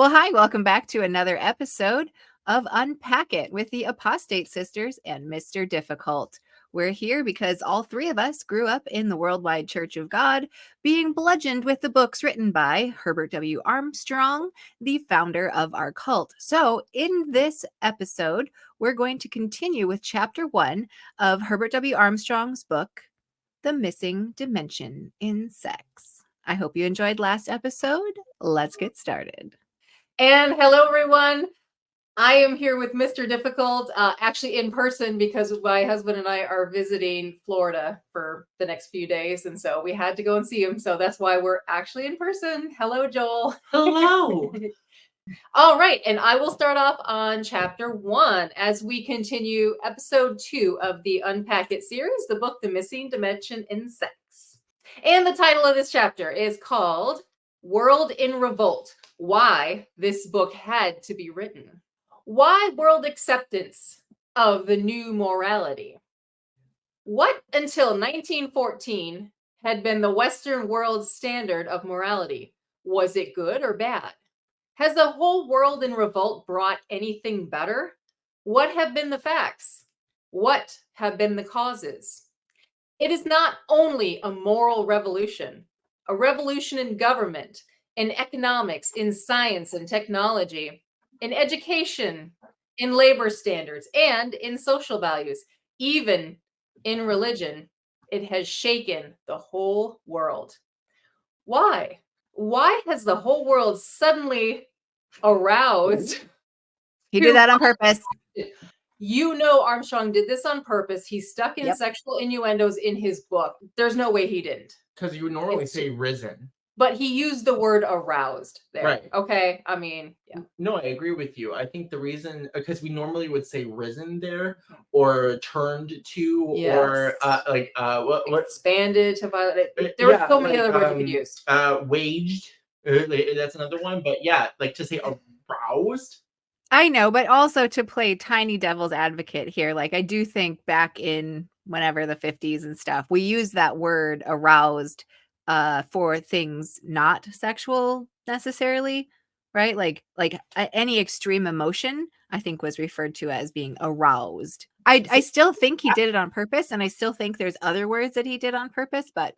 Well, hi, welcome back to another episode of UnPack-It with the Apostate Sisters and MisterDiffiCULT. We're here because all three of us grew up in the Worldwide Church of God, being bludgeoned with the books written by Herbert W. Armstrong, the founder of our cult. So in this episode, we're going to continue with chapter 1 of Herbert W. Armstrong's book, The Missing Dimension in Sex. I hope you enjoyed last episode. Let's get started. And hello, everyone. I am here with MisterDiffiCULT, actually in person because my husband and I are visiting Florida for the next few days. And so we had to go and see him. So that's why we're actually in person. Hello, Joel. Hello. All right. And I will start off on chapter 1 as we continue episode 2 of the UnPack-It series, the book, The Missing Dimension in Sex. And the title of this chapter is called World in Revolt. Why this book had to be written. Why world acceptance of the new morality? What until 1914 had been the Western world's standard of morality? Was it good or bad? Has the whole world in revolt brought anything better? What have been the facts? What have been the causes? It is not only a moral revolution, a revolution in government, in economics, in science and technology, in education, in labor standards, and in social values, even in religion. It has shaken the whole world. Why? Why has the whole world suddenly aroused? He did that on purpose. You know Armstrong did this on purpose. He stuck in sexual innuendos in his book. There's no way he didn't. Because you would normally say risen. But he used the word aroused there. Right. Okay. I mean, yeah. No, I agree with you. I think the reason, because we normally would say risen there, or turned to, or what expanded to violate. There were so many other words you could use. Waged. That's another one. But yeah, like to say aroused. I know, but also to play tiny devil's advocate here, like I do think back in whenever the 50s and stuff, we use that word aroused for things not sexual necessarily, right? Like any extreme emotion, I think was referred to as being aroused. I still think he did it on purpose, and I still think there's other words that he did on purpose, but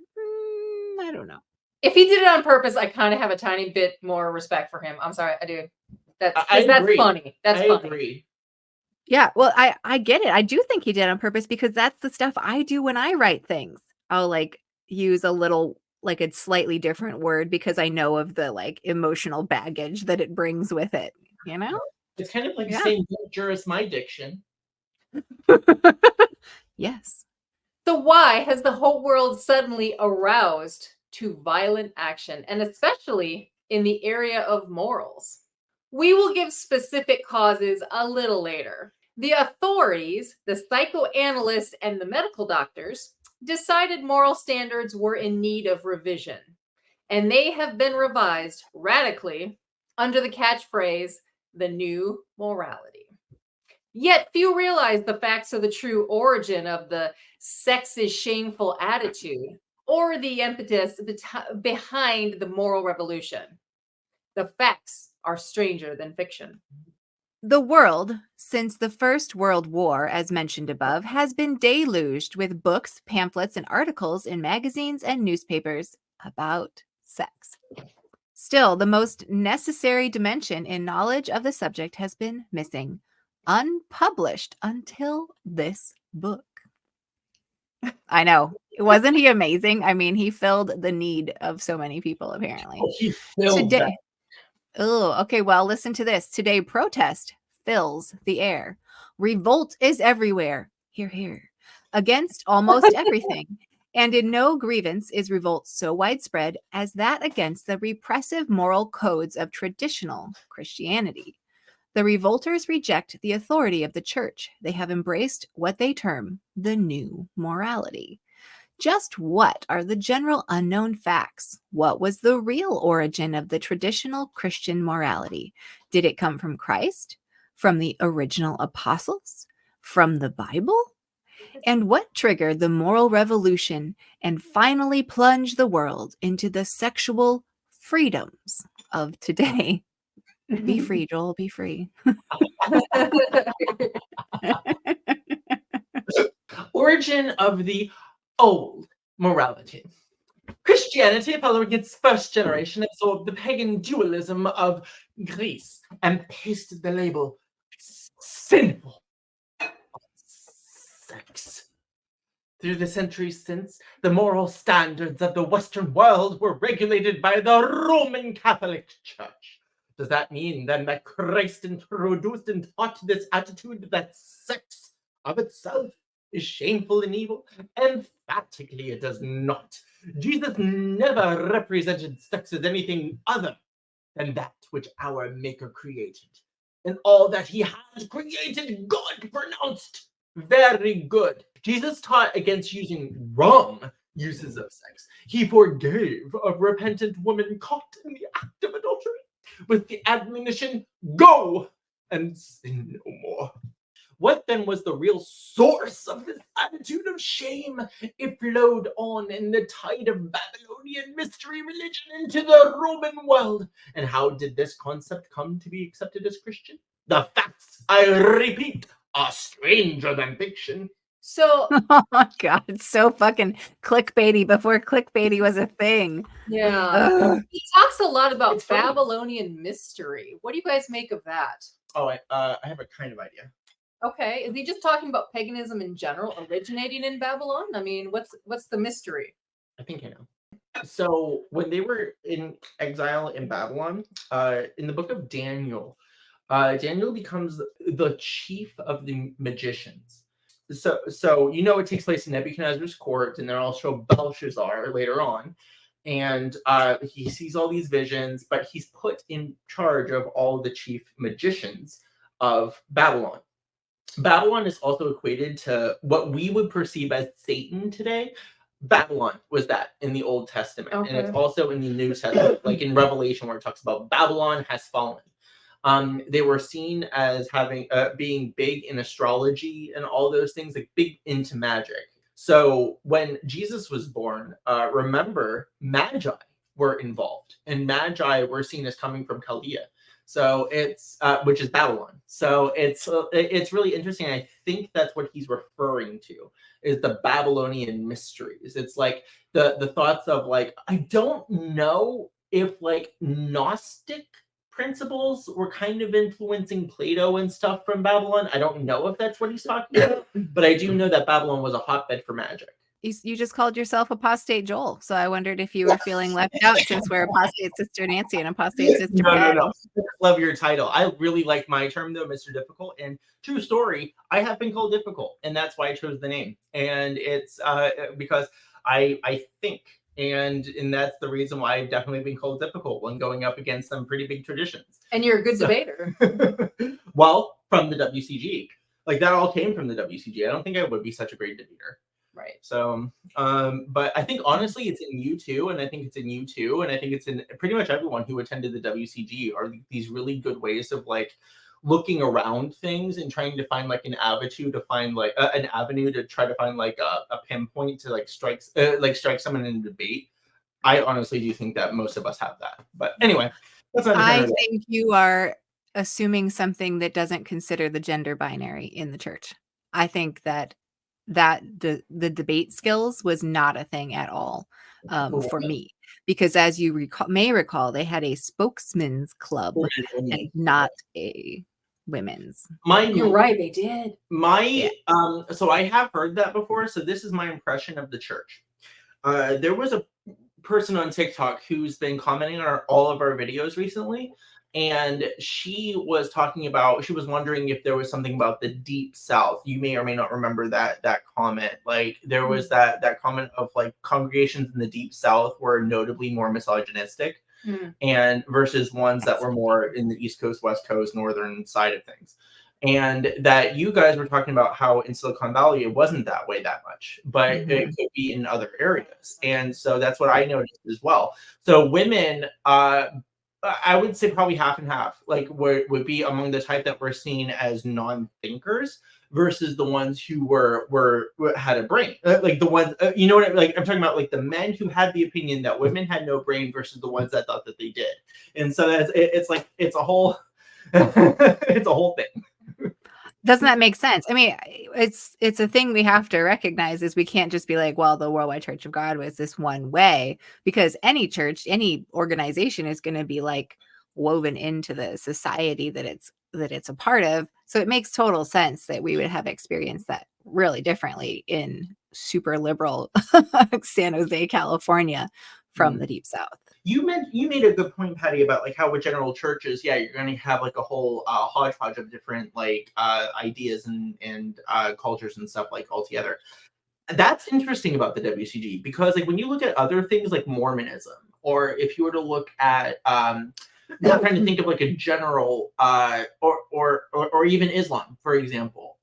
I don't know. If he did it on purpose, I kind of have a tiny bit more respect for him. I'm sorry, I do. That's funny. That's funny. Agree. Yeah, well, I get it. I do think he did on purpose because that's the stuff I do when I write things. I'll like use a little like a slightly different word because I know of the like emotional baggage that it brings with it, you know? It's kind of like saying Juris my diction. Yes. So why has the whole world suddenly aroused to violent action, and especially in the area of morals? We will give specific causes a little later. The authorities, the psychoanalysts, and the medical doctors decided moral standards were in need of revision, and they have been revised radically under the catchphrase, the new morality. Yet few realize the facts of the true origin of the sex is shameful attitude or the impetus behind the moral revolution. The facts are stranger than fiction. The world, since the First World War, as mentioned above, has been deluged with books, pamphlets, and articles in magazines and newspapers about sex. Still, the most necessary dimension in knowledge of the subject has been missing, unpublished until this book. I know. Wasn't he amazing? I mean, he filled the need of so many people, apparently. He filled that. Oh, okay. Well, listen to this. Today, protest fills the air. Revolt is everywhere. Hear, hear. Against almost everything. And in no grievance is revolt so widespread as that against the repressive moral codes of traditional Christianity. The revolters reject the authority of the church. They have embraced what they term the new morality. Just what are the general unknown facts? What was the real origin of the traditional Christian morality? Did it come from Christ? From the original apostles? From the Bible? And what triggered the moral revolution and finally plunged the world into the sexual freedoms of today? Be free, Joel. Be free. Origin of the old morality. Christianity, following its first generation, absorbed the pagan dualism of Greece and pasted the label sinful on sex. Through the centuries since, the moral standards of the Western world were regulated by the Roman Catholic Church. Does that mean then that Christ introduced and taught this attitude that sex of itself is shameful and evil? Emphatically, it does not. Jesus never represented sex as anything other than that which our Maker created. And all that he had created, God pronounced very good. Jesus taught against using wrong uses of sex. He forgave a repentant woman caught in the act of adultery with the admonition, go and sin no more. What then was the real source of this attitude of shame? It flowed on in the tide of Babylonian mystery religion into the Roman world. And how did this concept come to be accepted as Christian? The facts, I repeat, are stranger than fiction. So, Oh my God, it's so fucking clickbaity before clickbaity was a thing. yeah, Ugh. he talks a lot about It's funny. Babylonian mystery. What do you guys make of that? Oh, I have a kind of idea. Okay, is he just talking about paganism in general originating in Babylon? I mean, what's the mystery? I think I know. So when they were in exile in Babylon, in the book of Daniel, Daniel becomes the chief of the magicians. So it takes place in Nebuchadnezzar's court, and then also Belshazzar later on. And he sees all these visions, but he's put in charge of all the chief magicians of Babylon. Babylon is also equated to what we would perceive as Satan today. Babylon was that in the Old Testament. Okay. And it's also in the New Testament, like in Revelation, where it talks about Babylon has fallen. They were seen as having being big in astrology and all those things, like big into magic. So when Jesus was born, remember, magi were involved, and magi were seen as coming from Chaldea. So it's which is Babylon. So it's really interesting. I think that's what he's referring to is the Babylonian mysteries. It's like the thoughts of like, I don't know if like Gnostic principles were kind of influencing Plato and stuff from Babylon. I don't know if that's what he's talking about, but I do know that Babylon was a hotbed for magic. You just called yourself Apostate Joel, so I wondered if you were feeling left out since we're Apostate Sister Nancy and Apostate Sister Patti. No. I love your title. I really like my term though, Mr. Difficult. And true story, I have been called difficult, and that's why I chose the name. And it's because I think, and that's the reason why I've definitely been called difficult when going up against some pretty big traditions. And you're a good debater. Well, from the WCG, like that all came from the WCG. I don't think I would be such a great debater. Right. So, but I think honestly, it's in you too, and I think it's in you too, and I think it's in pretty much everyone who attended the WCG are these really good ways of like looking around things and trying to find like an avenue to find like an avenue to try to find like a pinpoint to like strike someone in a debate. I honestly do think that most of us have that. But anyway, that's not. I think you are assuming something that doesn't consider the gender binary in the church. I think that the debate skills was not a thing at all for me, because as you may recall, they had a spokesman's club and not a women's. You're right, they did. So I have heard that before. So this is my impression of the church. There was a person on TikTok who's been commenting on all of our videos recently. And she was wondering if there was something about the deep South. You may or may not remember that comment. Like there was that comment of like congregations in the deep South were notably more misogynistic and versus ones that were more in the East Coast, West Coast, northern side of things. And that you guys were talking about how in Silicon Valley, it wasn't that way that much, but it could be in other areas. And so that's what I noticed as well. So women, I would say probably half and half. Like, would be among the type that were seen as non-thinkers versus the ones who were had a brain. Like the ones, you know what like I'm talking about, like the men who had the opinion that women had no brain versus the ones that thought that they did. And so it's like it's a whole it's a whole thing. Doesn't that make sense? I mean, it's a thing we have to recognize is we can't just be like, well, the Worldwide Church of God was this one way, because any church, any organization is going to be like woven into the society that it's a part of. So it makes total sense that we would have experienced that really differently in super liberal San Jose, California from the Deep South. You made a good point, Patti, about like how with general churches, yeah, you're going to have like a whole hodgepodge of different like ideas and cultures and stuff like all together. That's interesting about the WCG, because like when you look at other things like Mormonism, or if you were to look at I'm trying to think of like a general or even Islam, for example,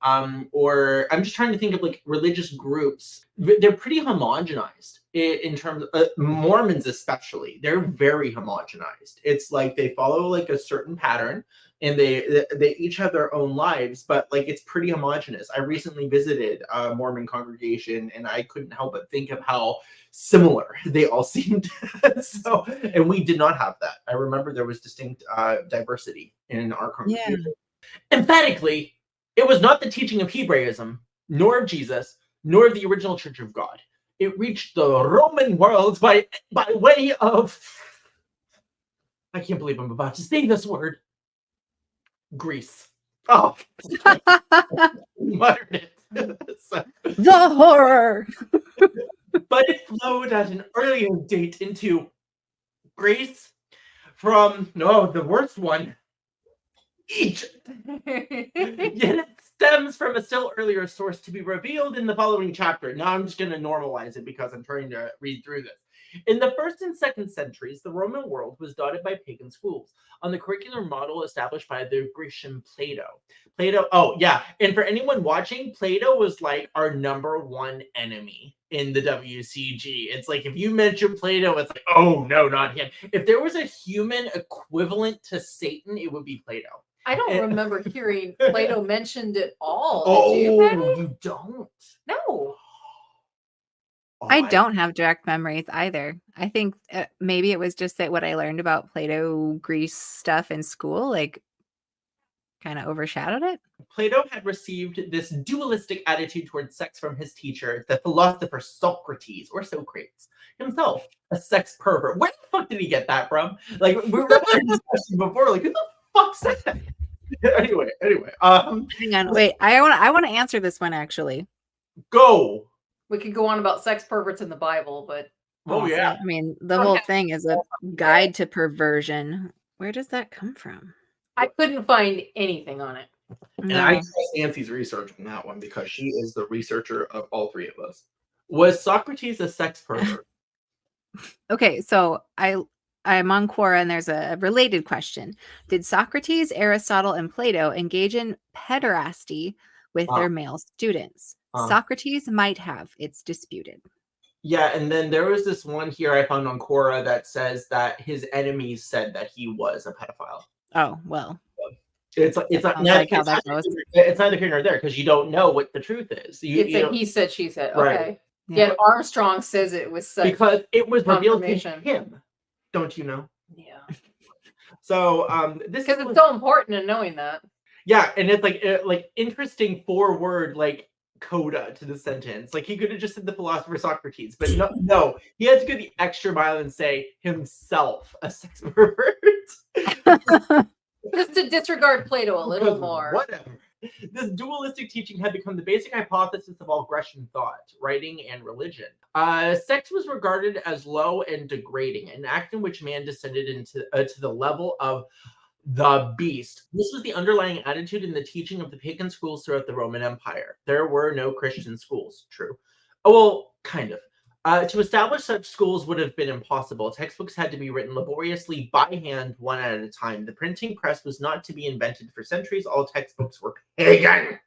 or I'm just trying to think of like religious groups. They're pretty homogenized in terms of Mormons, especially. They're very homogenized. It's like they follow like a certain pattern, and they each have their own lives, but like it's pretty homogenous. I recently visited a Mormon congregation, and I couldn't help but think of how similar they all seemed. So, and we did not have that. I remember there was distinct diversity in our congregation. Yeah. Emphatically, it was not the teaching of Hebraism, nor of Jesus, nor of the original Church of God. It reached the Roman world by way of, I can't believe I'm about to say this word, Greece. Oh, muttered it. So, the horror. But it flowed at an earlier date into Greece from, no, the worst one, Egypt. Yet it stems from a still earlier source to be revealed in the following chapter. Now I'm just going to normalize it because I'm trying to read through this. In the 1st and 2nd centuries, the Roman world was dotted by pagan schools on the curricular model established by the Grecian Plato. Oh yeah, and for anyone watching, Plato was like our #1 enemy in the WCG. It's like if you mention Plato, it's like, oh no, not him. If there was a human equivalent to Satan, it would be Plato. I don't remember hearing Plato mentioned at all. Oh, did you, Patti? You don't? No. I don't have direct memories either. I think maybe it was just that what I learned about Plato Greece stuff in school, like, kind of overshadowed it. Plato had received this dualistic attitude towards sex from his teacher, the philosopher Socrates, or Socrates himself, a sex pervert. Where the fuck did he get that from? Like, we were having this question before, like, who the fuck said that? Anyway. Hang on, wait. I want to answer this one actually. Go. We could go on about sex perverts in the Bible, but oh yeah. I mean, the whole thing is a guide to perversion. Where does that come from? I couldn't find anything on it. And I trust Nancy's research on that one because she is the researcher of all three of us. Was Socrates a sex pervert? Okay, so I'm on Quora, and there's a related question. Did Socrates, Aristotle, and Plato engage in pederasty with their male students? Socrates might have. It's disputed. Yeah, and then there was this one here I found on Quora that says that his enemies said that he was a pedophile. Oh, well. It's neither here nor there because you don't know what the truth is. He said, she said. Okay. Right. Yeah, Armstrong says it was such because it was revealed to him. Don't you know? Yeah. So this because it's so important in knowing that. Yeah, and it's like interesting 4-word like coda to the sentence. Like he could have just said the philosopher Socrates, but no, he had to go the extra mile and say himself a sex pervert. Just to disregard Plato a little more. Whatever. This dualistic teaching had become the basic hypothesis of all Grecian thought, writing, and religion. Sex was regarded as low and degrading, an act in which man descended into to the level of the beast. This was the underlying attitude in the teaching of the pagan schools throughout the Roman Empire. There were no Christian schools. True. Oh, well, kind of. To establish such schools would have been impossible. Textbooks had to be written laboriously by hand, one at a time. The printing press was not to be invented for centuries. All textbooks were pagan.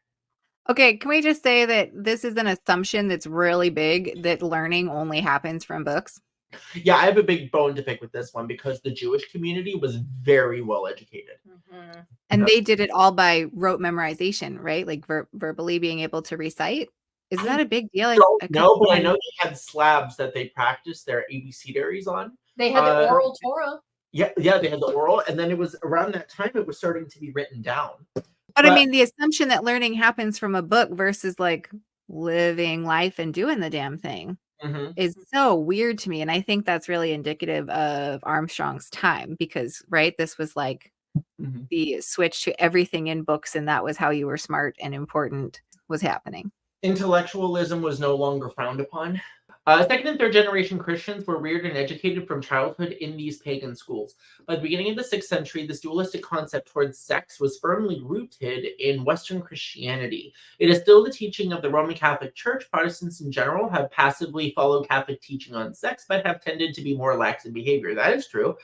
Okay, can we just say that this is an assumption that's really big, that learning only happens from books? Yeah, I have a big bone to pick with this one because the Jewish community was very well educated. Mm-hmm. And they did it all by rote memorization, right? Like verbally being able to recite. Isn't that a big deal? Don't know, but I know they had slabs that they practiced their ABCDaries on. They had the oral Torah. Yeah, they had the oral, and then it was around that time it was starting to be written down. But I mean, the assumption that learning happens from a book versus like living life and doing the damn thing is so weird to me. And I think that's really indicative of Armstrong's time because, right, this was like the switch to everything in books, and that was how you were smart and important was happening. Intellectualism was no longer frowned upon. Second and third generation Christians were reared and educated from childhood in these pagan schools. By the beginning of the 6th century, this dualistic concept towards sex was firmly rooted in Western Christianity. It is still the teaching of the Roman Catholic Church. Protestants in general have passively followed Catholic teaching on sex, but have tended to be more lax in behavior. That is true.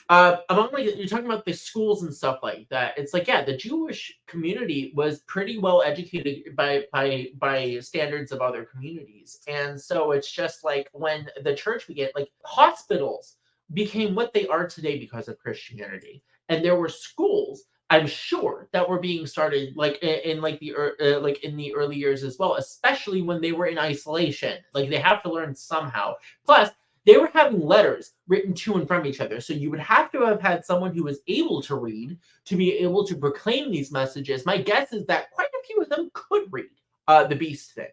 Among like you're talking about the schools and stuff like that, it's like, yeah, the Jewish community was pretty well educated by standards of other communities. And so it's just like when the church began, like hospitals became what they are today because of Christianity. And there were schools, I'm sure, that were being started like in the early years as well, especially when they were in isolation. Like they have to learn somehow. Plus, they were having letters written to and from each other. So you would have to have had someone who was able to read to be able to proclaim these messages. My guess is that quite a few of them could read the beast thing.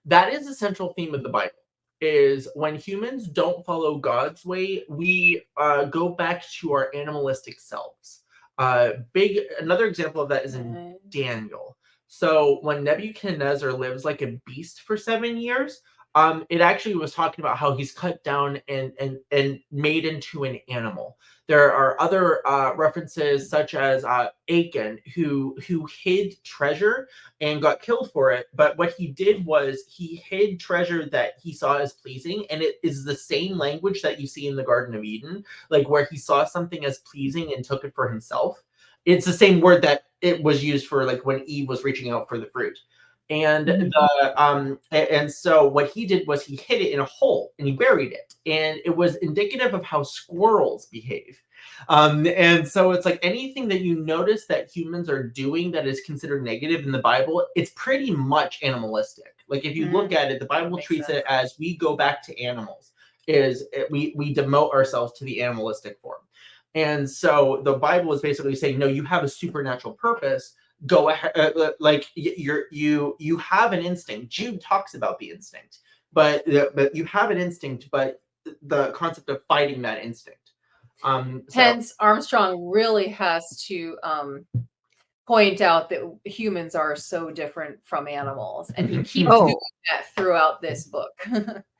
That is a central theme of the Bible, is when humans don't follow God's way, we go back to our animalistic selves. Another example of that is in Daniel. So when Nebuchadnezzar lives like a beast for 7 years, it actually was talking about how he's cut down and made into an animal. There are other references such as Achan, who hid treasure and got killed for it. But what he did was he hid treasure that he saw as pleasing, and it is the same language that you see in the Garden of Eden, like where he saw something as pleasing and took it for himself. It's the same word that it was used for, like when Eve was reaching out for the fruit. And and so what he did was he hid it in a hole and he buried it, and it was indicative of how squirrels behave. And so it's like anything that you notice that humans are doing that is considered negative in the Bible, it's pretty much animalistic. Like if you look at it, the Bible treats it as we go back to animals. We demote ourselves to the animalistic form. And so the Bible is basically saying, no, you have a supernatural purpose. Go ahead, like you have an instinct. Jude talks about the instinct, but you have an instinct, but the concept of fighting that instinct. Hence, Armstrong really has to point out that humans are so different from animals, and he keeps doing that throughout this book.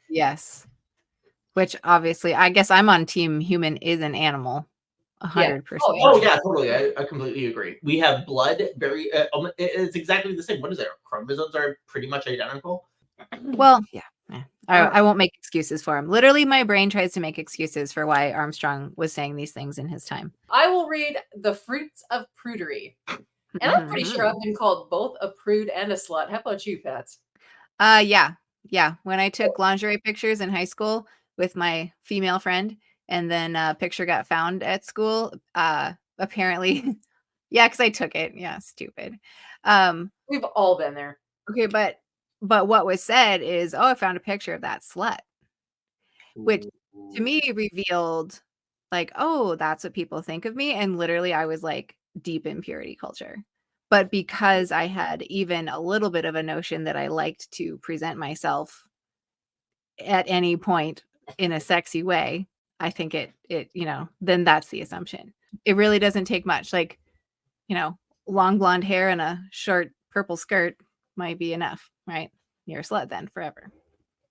Yes, which obviously, I guess I'm on team human is an animal. 100%. Oh yeah, totally. I completely agree. We have blood. It's exactly the same. What is it? Our chromosomes are pretty much identical. Well, yeah. I won't make excuses for him. Literally, my brain tries to make excuses for why Armstrong was saying these things in his time. I will read The Fruits of Prudery. And I'm pretty sure I've been called both a prude and a slut. How about you, Pats? Yeah. When I took lingerie pictures in high school with my female friend, and then a picture got found at school, apparently, yeah, because I took it. Yeah, stupid. We've all been there. Okay, but what was said is, oh, I found a picture of that slut, which to me revealed like, oh, that's what people think of me. And literally I was like deep in purity culture. But because I had even a little bit of a notion that I liked to present myself at any point in a sexy way, I think it then that's the assumption. It really doesn't take much. Like, long blonde hair and a short purple skirt might be enough, right? You're a slut then forever.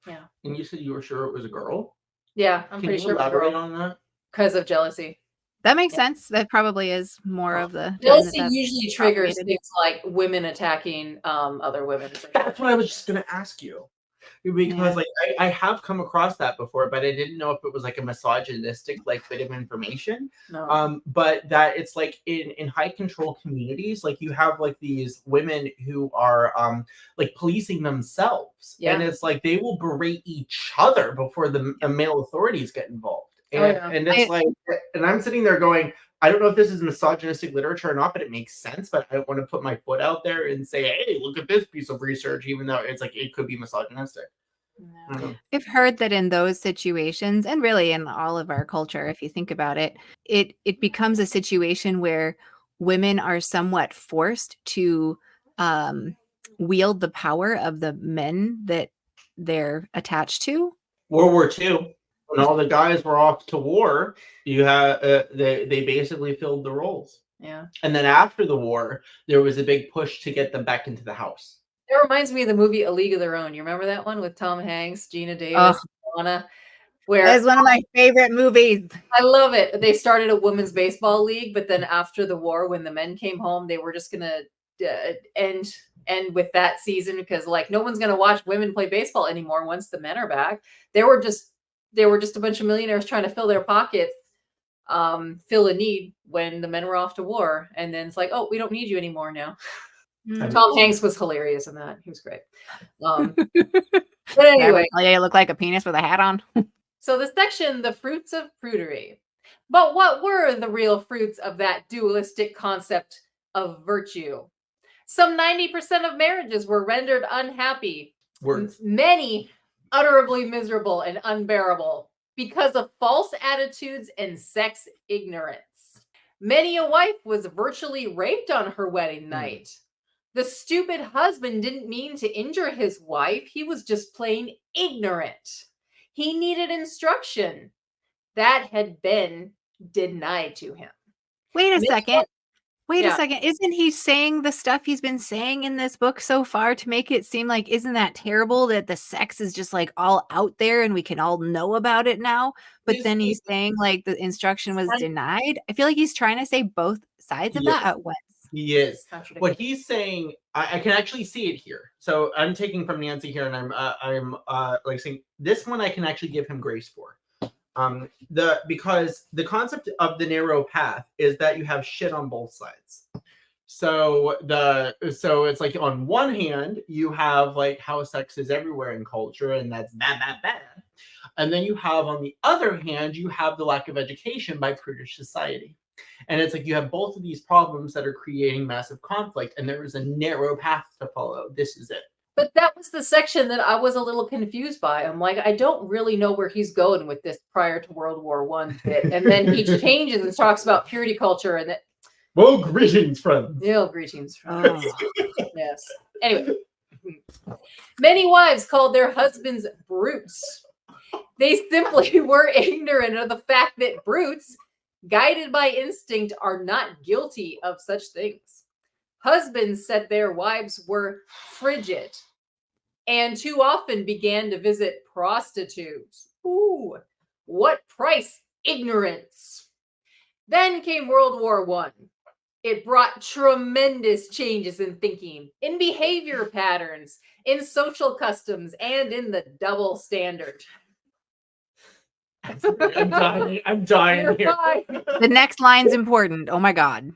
Yeah. And you said you were sure it was a girl? Yeah, I'm pretty sure it was a girl. On that? Because of jealousy. That makes sense. That probably is more of the jealousy usually triggers things like women attacking other women. That's what I was just going to ask you. because like I have come across that before, but I didn't know if it was like a misogynistic like bit of information. No. But that it's like in high control communities, like you have like these women who are like policing themselves, and it's like they will berate each other before the male authorities get involved. And it's like, and I'm sitting there going, I don't know if this is misogynistic literature or not, but it makes sense. But I don't want to put my foot out there and say, hey, look at this piece of research, even though it's like it could be misogynistic. I've heard that in those situations, and really in all of our culture, if you think about it, it becomes a situation where women are somewhat forced to wield the power of the men that they're attached to. World War II, when all the guys were off to war, you had they basically filled the roles. Yeah. And then after the war, there was a big push to get them back into the house. It reminds me of the movie A League of Their Own. You remember that one with Tom Hanks, Gina Davis, Anna? Where that is one of my favorite movies. I love it. They started a women's baseball league, but then after the war, when the men came home, they were just gonna end with that season because like no one's gonna watch women play baseball anymore once the men are back. They were just a bunch of millionaires trying to fill their pockets, fill a need when the men were off to war, and then it's like, oh, we don't need you anymore now. Tom Hanks was hilarious in that. He was great. But anyway, you look like a penis with a hat on. So the section, the fruits of prudery. But what were the real fruits of that dualistic concept of virtue? Some 90% of marriages were rendered unhappy. Words. Many utterly miserable and unbearable because of false attitudes and sex ignorance. Many a wife was virtually raped on her wedding night. The stupid husband didn't mean to injure his wife. He was just plain ignorant. He needed instruction that had been denied to him. Wait a second. Isn't he saying the stuff he's been saying in this book so far to make it seem like, isn't that terrible that the sex is just like all out there and we can all know about it now? But then he's saying like the instruction was denied. I feel like he's trying to say both sides of that at once. He is. What he's saying, I can actually see it here. So I'm taking from Nancy here, and I'm like saying this one I can actually give him grace for. Because the concept of the narrow path is that you have shit on both sides. So it's like on one hand you have like how sex is everywhere in culture, and that's bad. And then you have on the other hand you have the lack of education by prudish society. And it's like you have both of these problems that are creating massive conflict, and there is a narrow path to follow. This is it. But that was the section that I was a little confused by. I'm like, I don't really know where he's going with this prior to World War I bit. And then he changes and talks about purity culture and that. Well, greetings, friends. Yeah, greetings, friends. Yes. Anyway, many wives called their husbands brutes. They simply were ignorant of the fact that brutes, guided by instinct, are not guilty of such things. Husbands said their wives were frigid and too often began to visit prostitutes. Ooh, what price ignorance? Then came World War I. It brought tremendous changes in thinking, in behavior patterns, in social customs, and in the double standard. I'm dying here. The next line's important. Oh my God.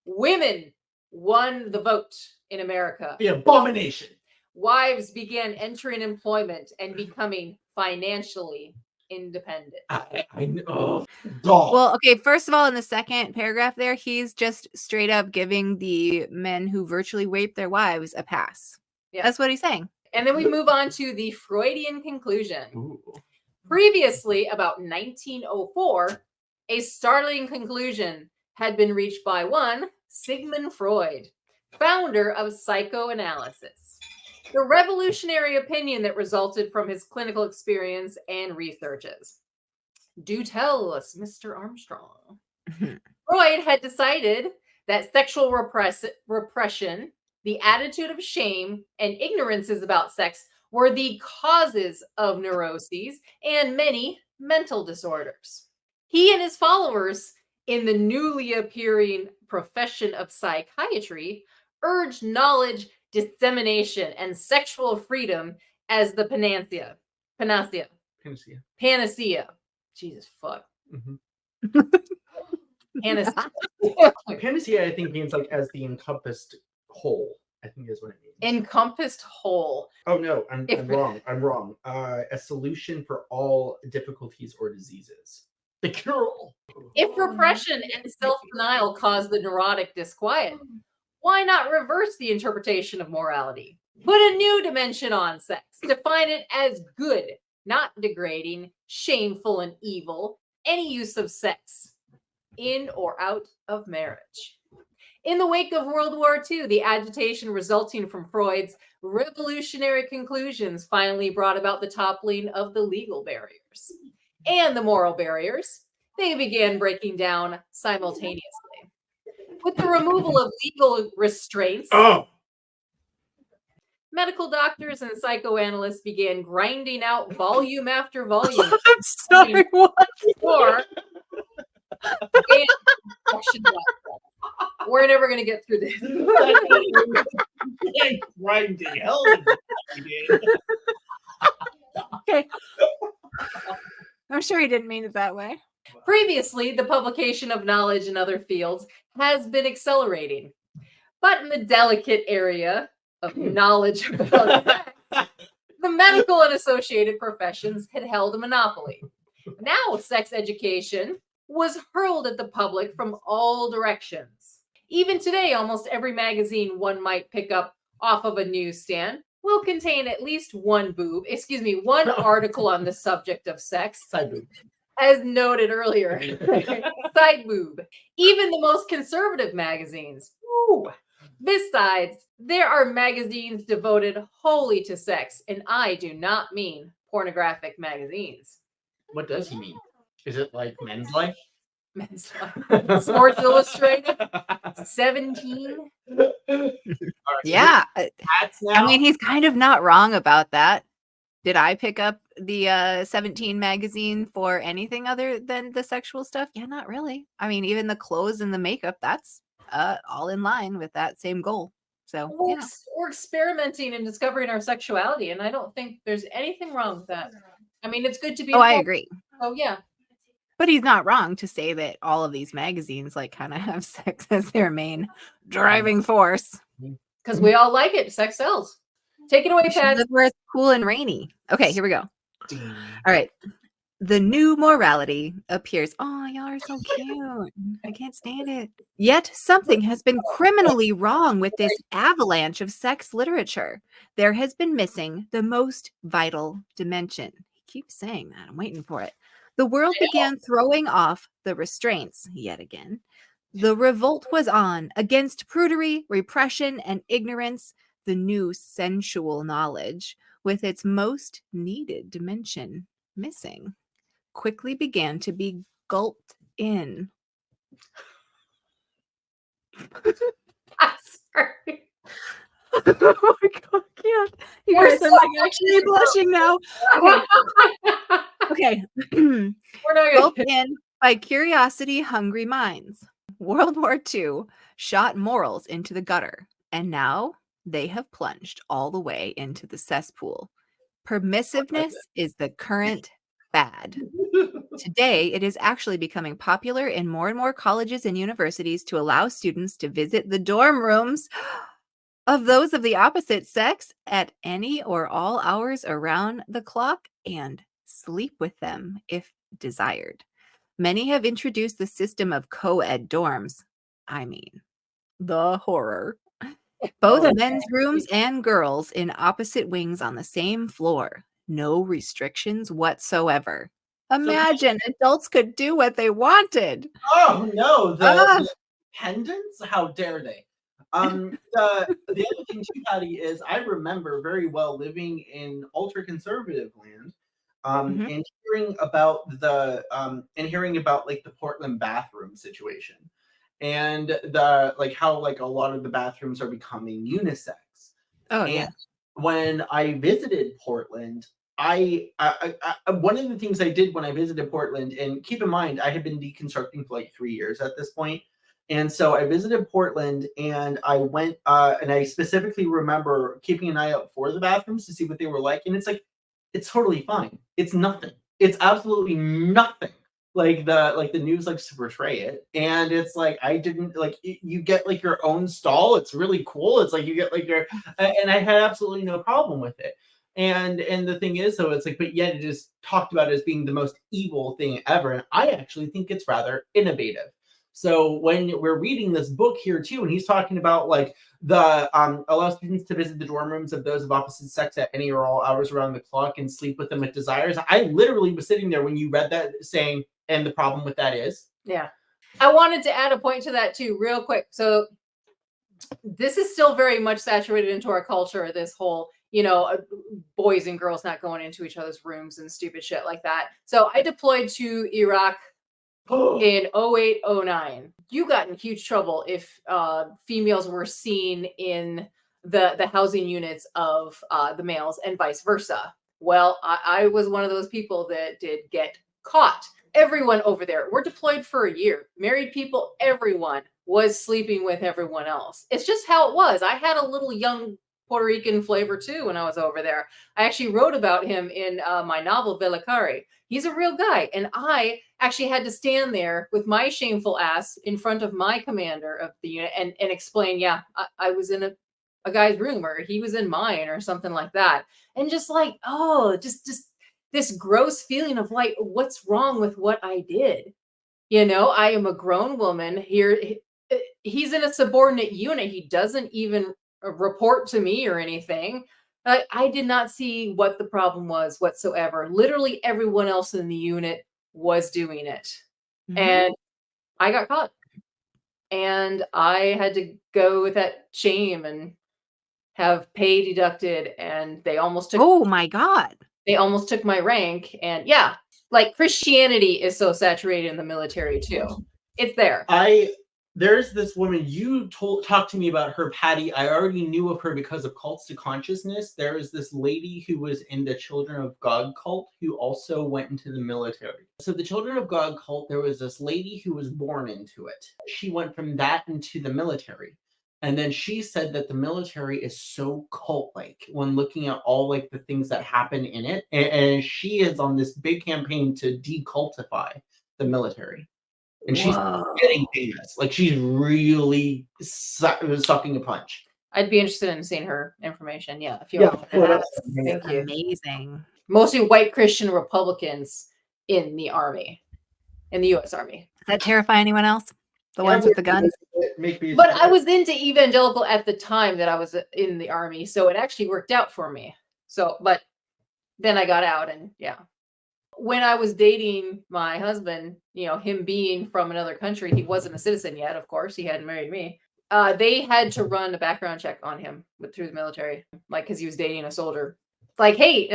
Women won the vote in America. The abomination. Wives began entering employment and becoming financially independent. I know. Well, okay, first of all, in the second paragraph there, he's just straight up giving the men who virtually raped their wives a pass. Yeah. That's what he's saying. And then we move on to the Freudian conclusion. Ooh. Previously, about 1904, a startling conclusion had been reached by one Sigmund Freud, founder of psychoanalysis. The revolutionary opinion that resulted from his clinical experience and researches. Do tell us, Mr. Armstrong. Freud had decided that sexual repression, the attitude of shame, and ignorances about sex were the causes of neuroses and many mental disorders. He and his followers in the newly appearing profession of psychiatry urged knowledge dissemination, and sexual freedom as the panacea. Panacea. Panacea. Panacea. Jesus fuck. Mm-hmm. Panacea. Panacea, I think, means like as the encompassed whole. I think is what it means. Encompassed whole. Oh no, I'm wrong. I'm wrong. A solution for all difficulties or diseases. The cure-all. If repression and self-denial cause the neurotic disquiet, why not reverse the interpretation of morality? Put a new dimension on sex. Define it as good, not degrading, shameful, and evil. Any use of sex, in or out of marriage. In the wake of World War II, the agitation resulting from Freud's revolutionary conclusions finally brought about the toppling of the legal barriers and the moral barriers. They began breaking down simultaneously. With the removal of legal restraints, medical doctors and psychoanalysts began grinding out volume after volume. I'm sorry, what? Or we're never going to get through this. Grinding hell. Okay. I'm sure he didn't mean it that way. Previously, the publication of knowledge in other fields has been accelerating. But in the delicate area of knowledge about sex, the medical and associated professions had held a monopoly. Now, sex education was hurled at the public from all directions. Even today, almost every magazine one might pick up off of a newsstand will contain at least one article on the subject of sex. Side boob. As noted earlier. Side boob. Even the most conservative magazines. Ooh. Besides, there are magazines devoted wholly to sex, and I do not mean pornographic magazines. What does he mean? Is it like Men's Life? Men's Life. Sports Illustrated. 17. Yeah. Now? I mean, he's kind of not wrong about that. Did I pick up the 17 magazine for anything other than the sexual stuff? Yeah, not really. I mean, even the clothes and the makeup, that's all in line with that same goal. So we're experimenting and discovering our sexuality, and I don't think there's anything wrong with that. I mean, it's good to be. Oh, I agree. Oh, yeah. But he's not wrong to say that all of these magazines like kind of have sex as their main driving force. Because we all like it. Sex sells. Take it away, Pat. Live where it's cool and rainy. Okay, here we go. All right. The new morality appears. Oh, y'all are so cute. I can't stand it. Yet something has been criminally wrong with this avalanche of sex literature. There has been missing the most vital dimension. He keeps saying that. I'm waiting for it. The world began throwing off the restraints yet again. The revolt was on against prudery, repression, and ignorance. The new sensual knowledge, with its most needed dimension missing, quickly began to be gulped in. I'm sorry. Oh my God, I can't. You guys are like actually blushing now. Okay. We're not Gulped in by curiosity-hungry minds. World War II shot morals into the gutter, and now they have plunged all the way into the cesspool. Permissiveness is the current fad. Today, it is actually becoming popular in more and more colleges and universities to allow students to visit the dorm rooms of those of the opposite sex at any or all hours around the clock and sleep with them if desired. Many have introduced the system of co-ed dorms. I mean, the horror. Both men's rooms and girls in opposite wings on the same floor. No restrictions whatsoever. Imagine adults could do what they wanted. Oh no, the pendants? How dare they? The other thing too, Patty, is I remember very well living in ultra conservative land, and hearing about like the Portland bathroom situation, and the like how like a lot of the bathrooms are becoming unisex. Oh, and yeah. When I visited Portland, I one of the things I did when I visited Portland, and keep in mind I had been deconstructing for like 3 years at this point, And so I visited Portland, and I went, and I specifically remember keeping an eye out for the bathrooms to see what they were like. And it's like, it's totally fine. It's nothing. It's absolutely nothing. Like the news likes to portray it, and it's like I didn't like you get like your own stall. It's really cool. It's like you get like your, and I had absolutely no problem with it. And the thing is, though, it's like, but yet it is talked about as being the most evil thing ever, and I actually think it's rather innovative. So when we're reading this book here too, and he's talking about like the allow students to visit the dorm rooms of those of opposite sex at any or all hours around the clock and sleep with them at desires. I literally was sitting there when you read that saying, and the problem with that is? Yeah. I wanted to add a point to that too, real quick. So this is still very much saturated into our culture, this whole, boys and girls not going into each other's rooms and stupid shit like that. So I deployed to Iraq in 08, 09. You got in huge trouble if females were seen in the housing units of the males and vice versa. Well, I was one of those people that did get caught. Everyone over there, we're deployed for a year. Married people, everyone was sleeping with everyone else. It's just how it was. I had a little young Puerto Rican flavor too when I was over there. I actually wrote about him in my novel, Velacari. He's a real guy. And I actually had to stand there with my shameful ass in front of my commander of the unit and explain, I was in a guy's room, or he was in mine, or something like that. And just like, just this gross feeling of like, what's wrong with what I did? I am a grown woman here. He's in a subordinate unit. He doesn't even report to me or anything. I did not see what the problem was whatsoever. Literally everyone else in the unit was doing it. Mm-hmm. And I got caught. And I had to go with that shame and have pay deducted. And they almost took... Oh my God. They almost took my rank. And like Christianity is so saturated in the military too. It's there. There's this woman, you talked to me about her, Patti. I already knew of her because of Cults to Consciousness. There is this lady who was in the Children of God cult who also went into the military. So the Children of God cult, there was this lady who was born into it. She went from that into the military. And then she said that the military is so cult-like when looking at all like the things that happen in it. And she is on this big campaign to decultify the military. And she's getting famous. Like she's really sucking a punch. I'd be interested in seeing her information. Yeah, if you want to. Thank you. Amazing. Mostly white Christian Republicans in the Army, in the U.S. Army. Does that terrify anyone else? The ones with the guns? But I was into evangelical at the time that I was in the Army, so it actually worked out for me. So, but then I got out, and when I was dating my husband, him being from another country, he wasn't a citizen yet, of course, he hadn't married me. They had to run a background check on him through the military, like, because he was dating a soldier. Like, hey,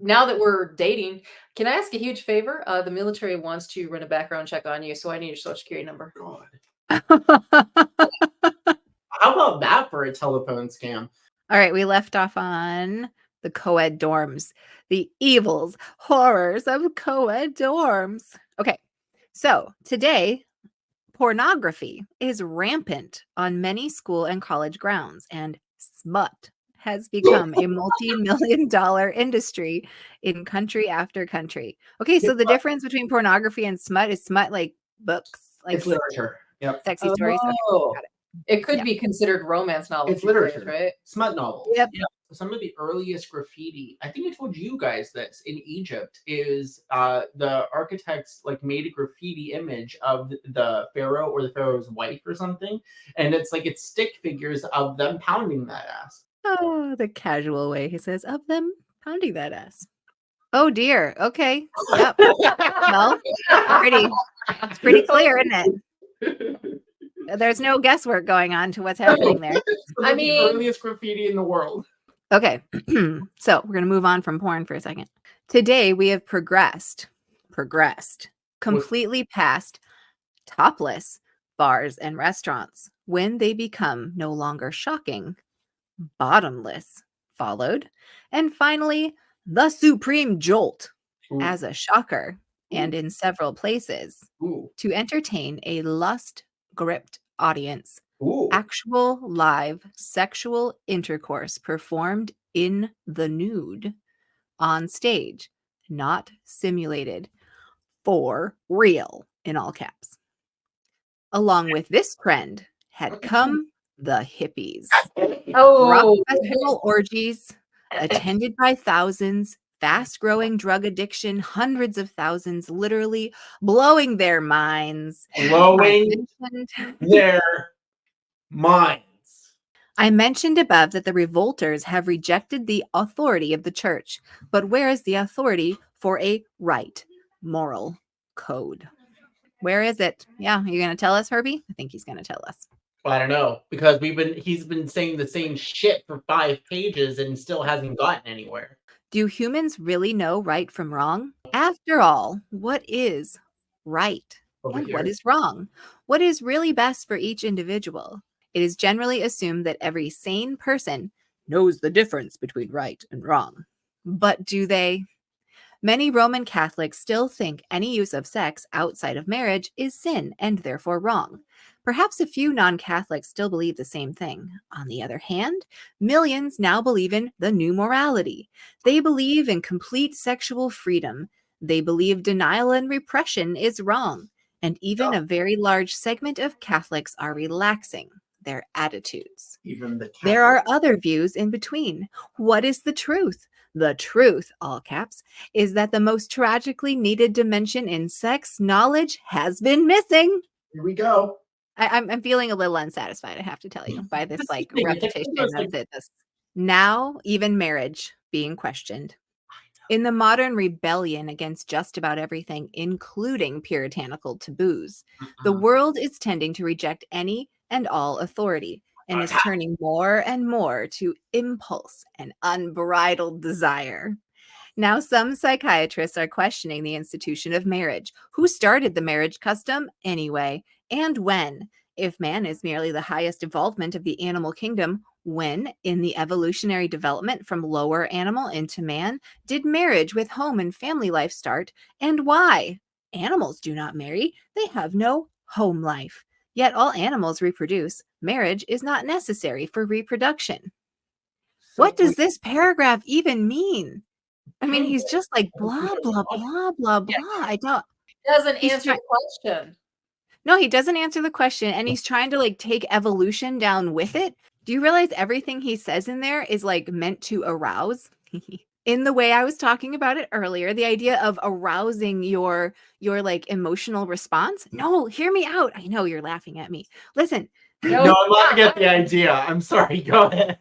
now that we're dating, can I ask a huge favor? The military wants to run a background check on you, so I need your social security number. God. How about that for a telephone scam? All right, we left off on the co-ed dorms, the evils, horrors of co-ed dorms. Okay, so today, pornography is rampant on many school and college grounds, and smut has become a multi-million-dollar industry in country after country. Okay, so the difference between pornography and smut is smut like books, like it's literature. Yep. Sexy stories. Okay, got it. It could be considered romance novels. It's literature, right? Smut novels. Yep. Some of the earliest graffiti, I think I told you guys this, in Egypt, is the architects like made a graffiti image of the pharaoh or the pharaoh's wife or something, and it's stick figures of them pounding that ass. Oh, the casual way he says, of them pounding that ass. Oh dear. Okay. Yep. Well, it's pretty clear, isn't it? There's no guesswork going on to what's happening there. I mean, the earliest graffiti in the world. Okay. So we're going to move on from porn for a second. Today we have progressed completely past topless bars and restaurants when they become no longer shocking, bottomless followed, and finally the supreme jolt as a shocker and in several places to entertain a lust gripped audience. Ooh. Actual live sexual intercourse performed in the nude on stage, not simulated, for real, in all caps. Along with this trend had come the hippies. Rock Oh, festival orgies attended by thousands, fast-growing drug addiction, hundreds of thousands, literally blowing their minds. Blowing their minds. I mentioned above that the revolters have rejected the authority of the church, but where is the authority for a right moral code? Where is it? Yeah, you're going to tell us, Herbie? I think he's going to tell us. Well, I don't know, because he's been saying the same shit for 5 pages and still hasn't gotten anywhere. Do humans really know right from wrong? After all, what is right Over and here. what is wrong? What is really best for each individual? It is generally assumed that every sane person knows the difference between right and wrong. But do they? Many Roman Catholics still think any use of sex outside of marriage is sin and therefore wrong. Perhaps a few non-Catholics still believe the same thing. On the other hand, millions now believe in the new morality. They believe in complete sexual freedom. They believe denial and repression is wrong. And even a very large segment of Catholics are relaxing their attitudes. Even the There are other views in between. What is the truth? The truth, all caps, is that the most tragically needed dimension in sex knowledge has been missing. Here we go. I'm feeling a little unsatisfied, I have to tell you, by this That's like the thing, it's repetition almost of like- this. Now, even marriage being questioned. In the modern rebellion against just about everything, including puritanical taboos, the world is tending to reject any and all authority and is turning more and more to impulse and unbridled desire. Now, some psychiatrists are questioning the institution of marriage. Who started the marriage custom anyway? And when? If man is merely the highest evolvement of the animal kingdom, when, in the evolutionary development from lower animal into man, did marriage with home and family life start, and why? Animals do not marry. They have no home life. Yet all animals reproduce. Marriage is not necessary for reproduction. What does this paragraph even mean? I mean, he's just like blah, blah, blah, blah, blah. I don't. doesn't He's answer the question. No, he doesn't answer the question, and he's trying to like take evolution down with it. Do you realize everything he says in there is like meant to arouse? In the way I was talking about it earlier, the idea of arousing your like emotional response. No, hear me out. I know you're laughing at me. Listen. No, I'm laughing at the idea. I'm sorry. Go ahead.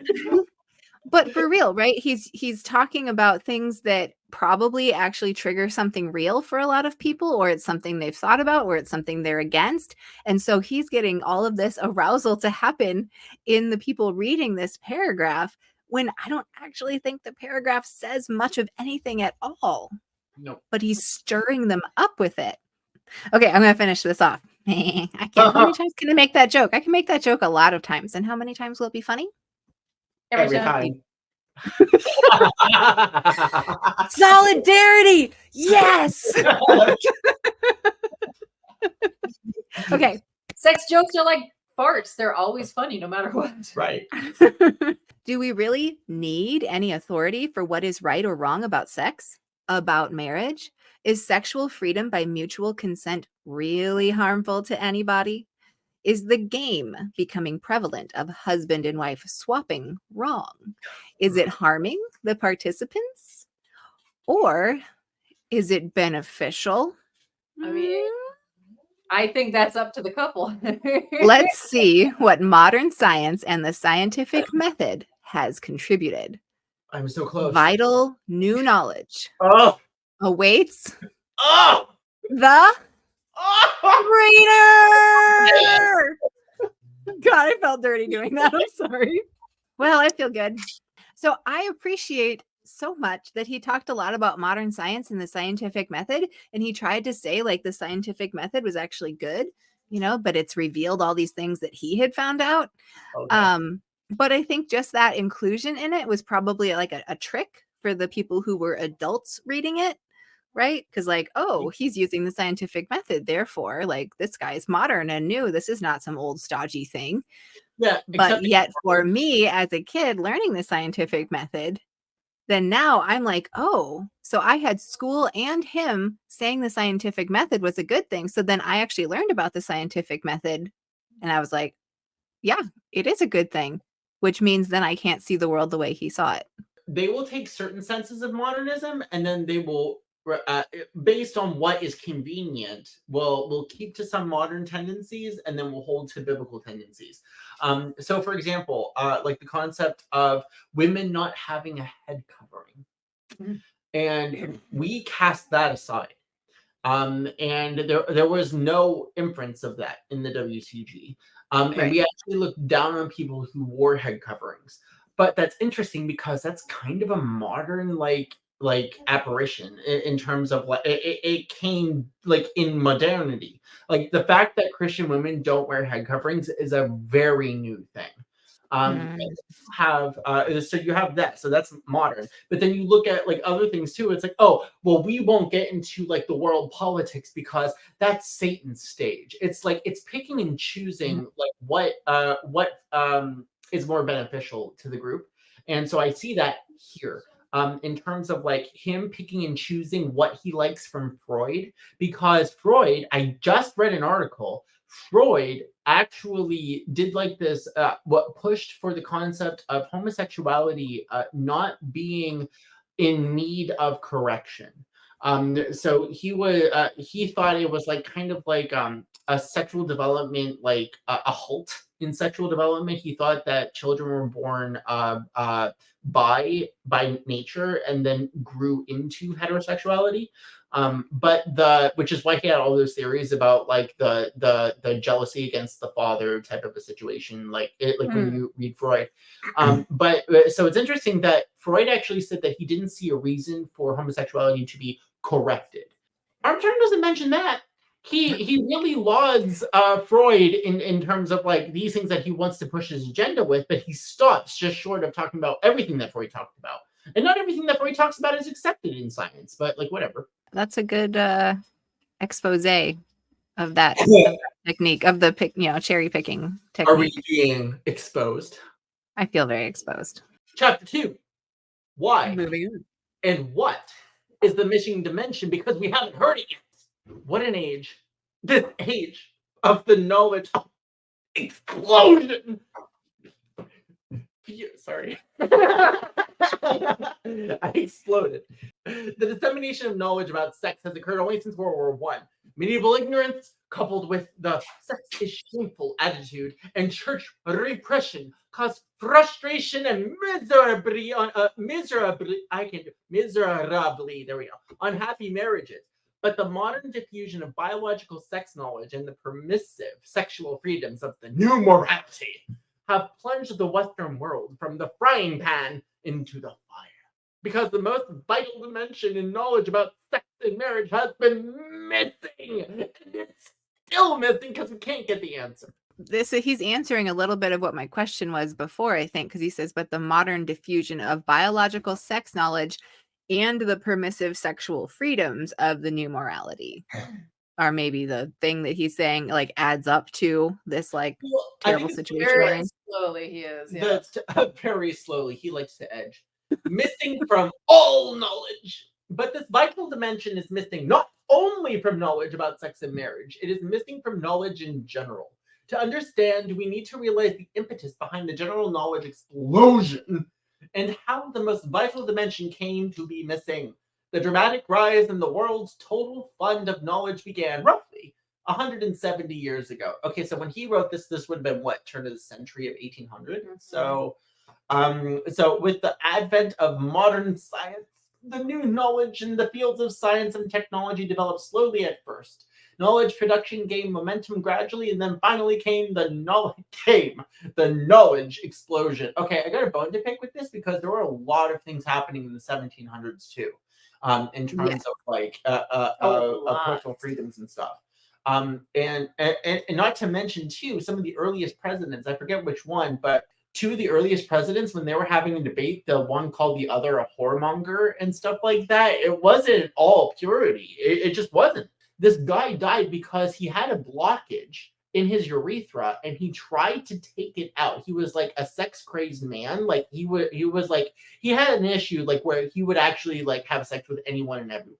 But for real, right? He's talking about things that probably actually trigger something real for a lot of people, or it's something they've thought about, or it's something they're against. And so he's getting all of this arousal to happen in the people reading this paragraph when I don't actually think the paragraph says much of anything at all. No. But he's stirring them up with it. Okay, I'm going to finish this off. I can't. How many times can I make that joke? I can make that joke a lot of times. And how many times will it be funny? Every time. Solidarity. Yes. Okay. Sex jokes are like farts. They're always funny no matter what. Right. Do we really need any authority for what is right or wrong about sex? About marriage? Is sexual freedom by mutual consent really harmful to anybody? Is the game becoming prevalent of husband and wife swapping wrong? Is it harming the participants? Or is it beneficial? I mean, I think that's up to the couple. Let's see what modern science and the scientific method has contributed. I'm so close. Vital new knowledge Oh. awaits Oh. the Oh. reader. God, I felt dirty doing that. I'm sorry. Well, I feel good. So I appreciate so much that he talked a lot about modern science and the scientific method. And he tried to say like the scientific method was actually good, but it's revealed all these things that he had found out. Okay. But I think just that inclusion in it was probably like a trick for the people who were adults reading it. right? Because like, oh, he's using the scientific method, therefore, like this guy's modern and new. This is not some old stodgy thing. Yeah, But except yet for me as a kid learning the scientific method, then now I'm like, oh, so I had school and him saying the scientific method was a good thing. So then I actually learned about the scientific method and I was like, yeah, it is a good thing, which means then I can't see the world the way he saw it. they will take certain senses of modernism and then they will based on what is convenient will keep to some modern tendencies and then will hold to biblical tendencies. So for example, like the concept of women not having a head covering, and we cast that aside. And there was no inference of that in the WCG. And Right. we actually looked down on people who wore head coverings. But that's interesting because that's kind of a modern like apparition in terms of like it came like in modernity. Like the fact that Christian women don't wear head coverings is a very new thing. Mm. Have so you have that, so that's modern, but then you look at like other things too. It's like, oh well, we won't get into like the world politics because that's Satan's stage. It's like it's picking and choosing like what is more beneficial to the group. And so I see that here in terms of like him picking and choosing what he likes from Freud, because Freud, I just read an article, Freud actually did like this, what pushed for the concept of homosexuality not being in need of correction. So he thought it was like kind of like a sexual development, like a halt in sexual development. He thought that children were born by nature and then grew into heterosexuality. Which is why he had all those theories about like the jealousy against the father type of a situation, like when you read Freud. But so it's interesting that Freud actually said that he didn't see a reason for homosexuality to be corrected. Armstrong doesn't mention that. He really lauds Freud in terms of like these things that he wants to push his agenda with, but he stops just short of talking about everything that Freud talked about. And not everything that Freud talks about is accepted in science, but like whatever. That's a good expose of that technique of the cherry picking technique. Are we being exposed? I feel very exposed. Chapter 2. Why Moving on. and what is the missing dimension? Because we haven't heard it yet. What an age. This age of the knowledge explosion. Sorry. I exploded. The dissemination of knowledge about sex has occurred only since World War I. Medieval ignorance, coupled with the sex is shameful attitude and church repression, caused frustration and miserably, there we go, unhappy marriages. But the modern diffusion of biological sex knowledge and the permissive sexual freedoms of the new morality have plunged the Western world from the frying pan into the fire. Because the most vital dimension in knowledge about sex and marriage has been missing. And it's still missing because we can't get the answer. He's answering a little bit of what my question was before, I think, because he says, but the modern diffusion of biological sex knowledge and the permissive sexual freedoms of the new morality are maybe the thing that he's saying like adds up to this like terrible situation. Very slowly he is. Yeah. Very slowly. He likes to edge. Missing from all knowledge. But this vital dimension is missing not only from knowledge about sex and marriage, it is missing from knowledge in general. To understand, we need to realize the impetus behind the general knowledge explosion and how the most vital dimension came to be missing. The dramatic rise in the world's total fund of knowledge began roughly 170 years ago. Okay, so when he wrote this would have been what, turn of the century of 1800? Mm-hmm. So with the advent of modern science, the new knowledge in the fields of science and technology developed slowly at first. Knowledge production gained momentum gradually, and then finally came the knowledge explosion. Okay, I got a bone to pick with this because there were a lot of things happening in the 1700s too, in terms of like personal freedoms and stuff. And not to mention too, some of the earliest presidents, I forget which one, but two of the earliest presidents, when they were having a debate, the one called the other a whoremonger and stuff like that, it wasn't all purity. It just wasn't. This guy died because he had a blockage in his urethra and he tried to take it out. He was like a sex crazed man. Like he was like, he had an issue like where he would actually like have sex with anyone and everyone.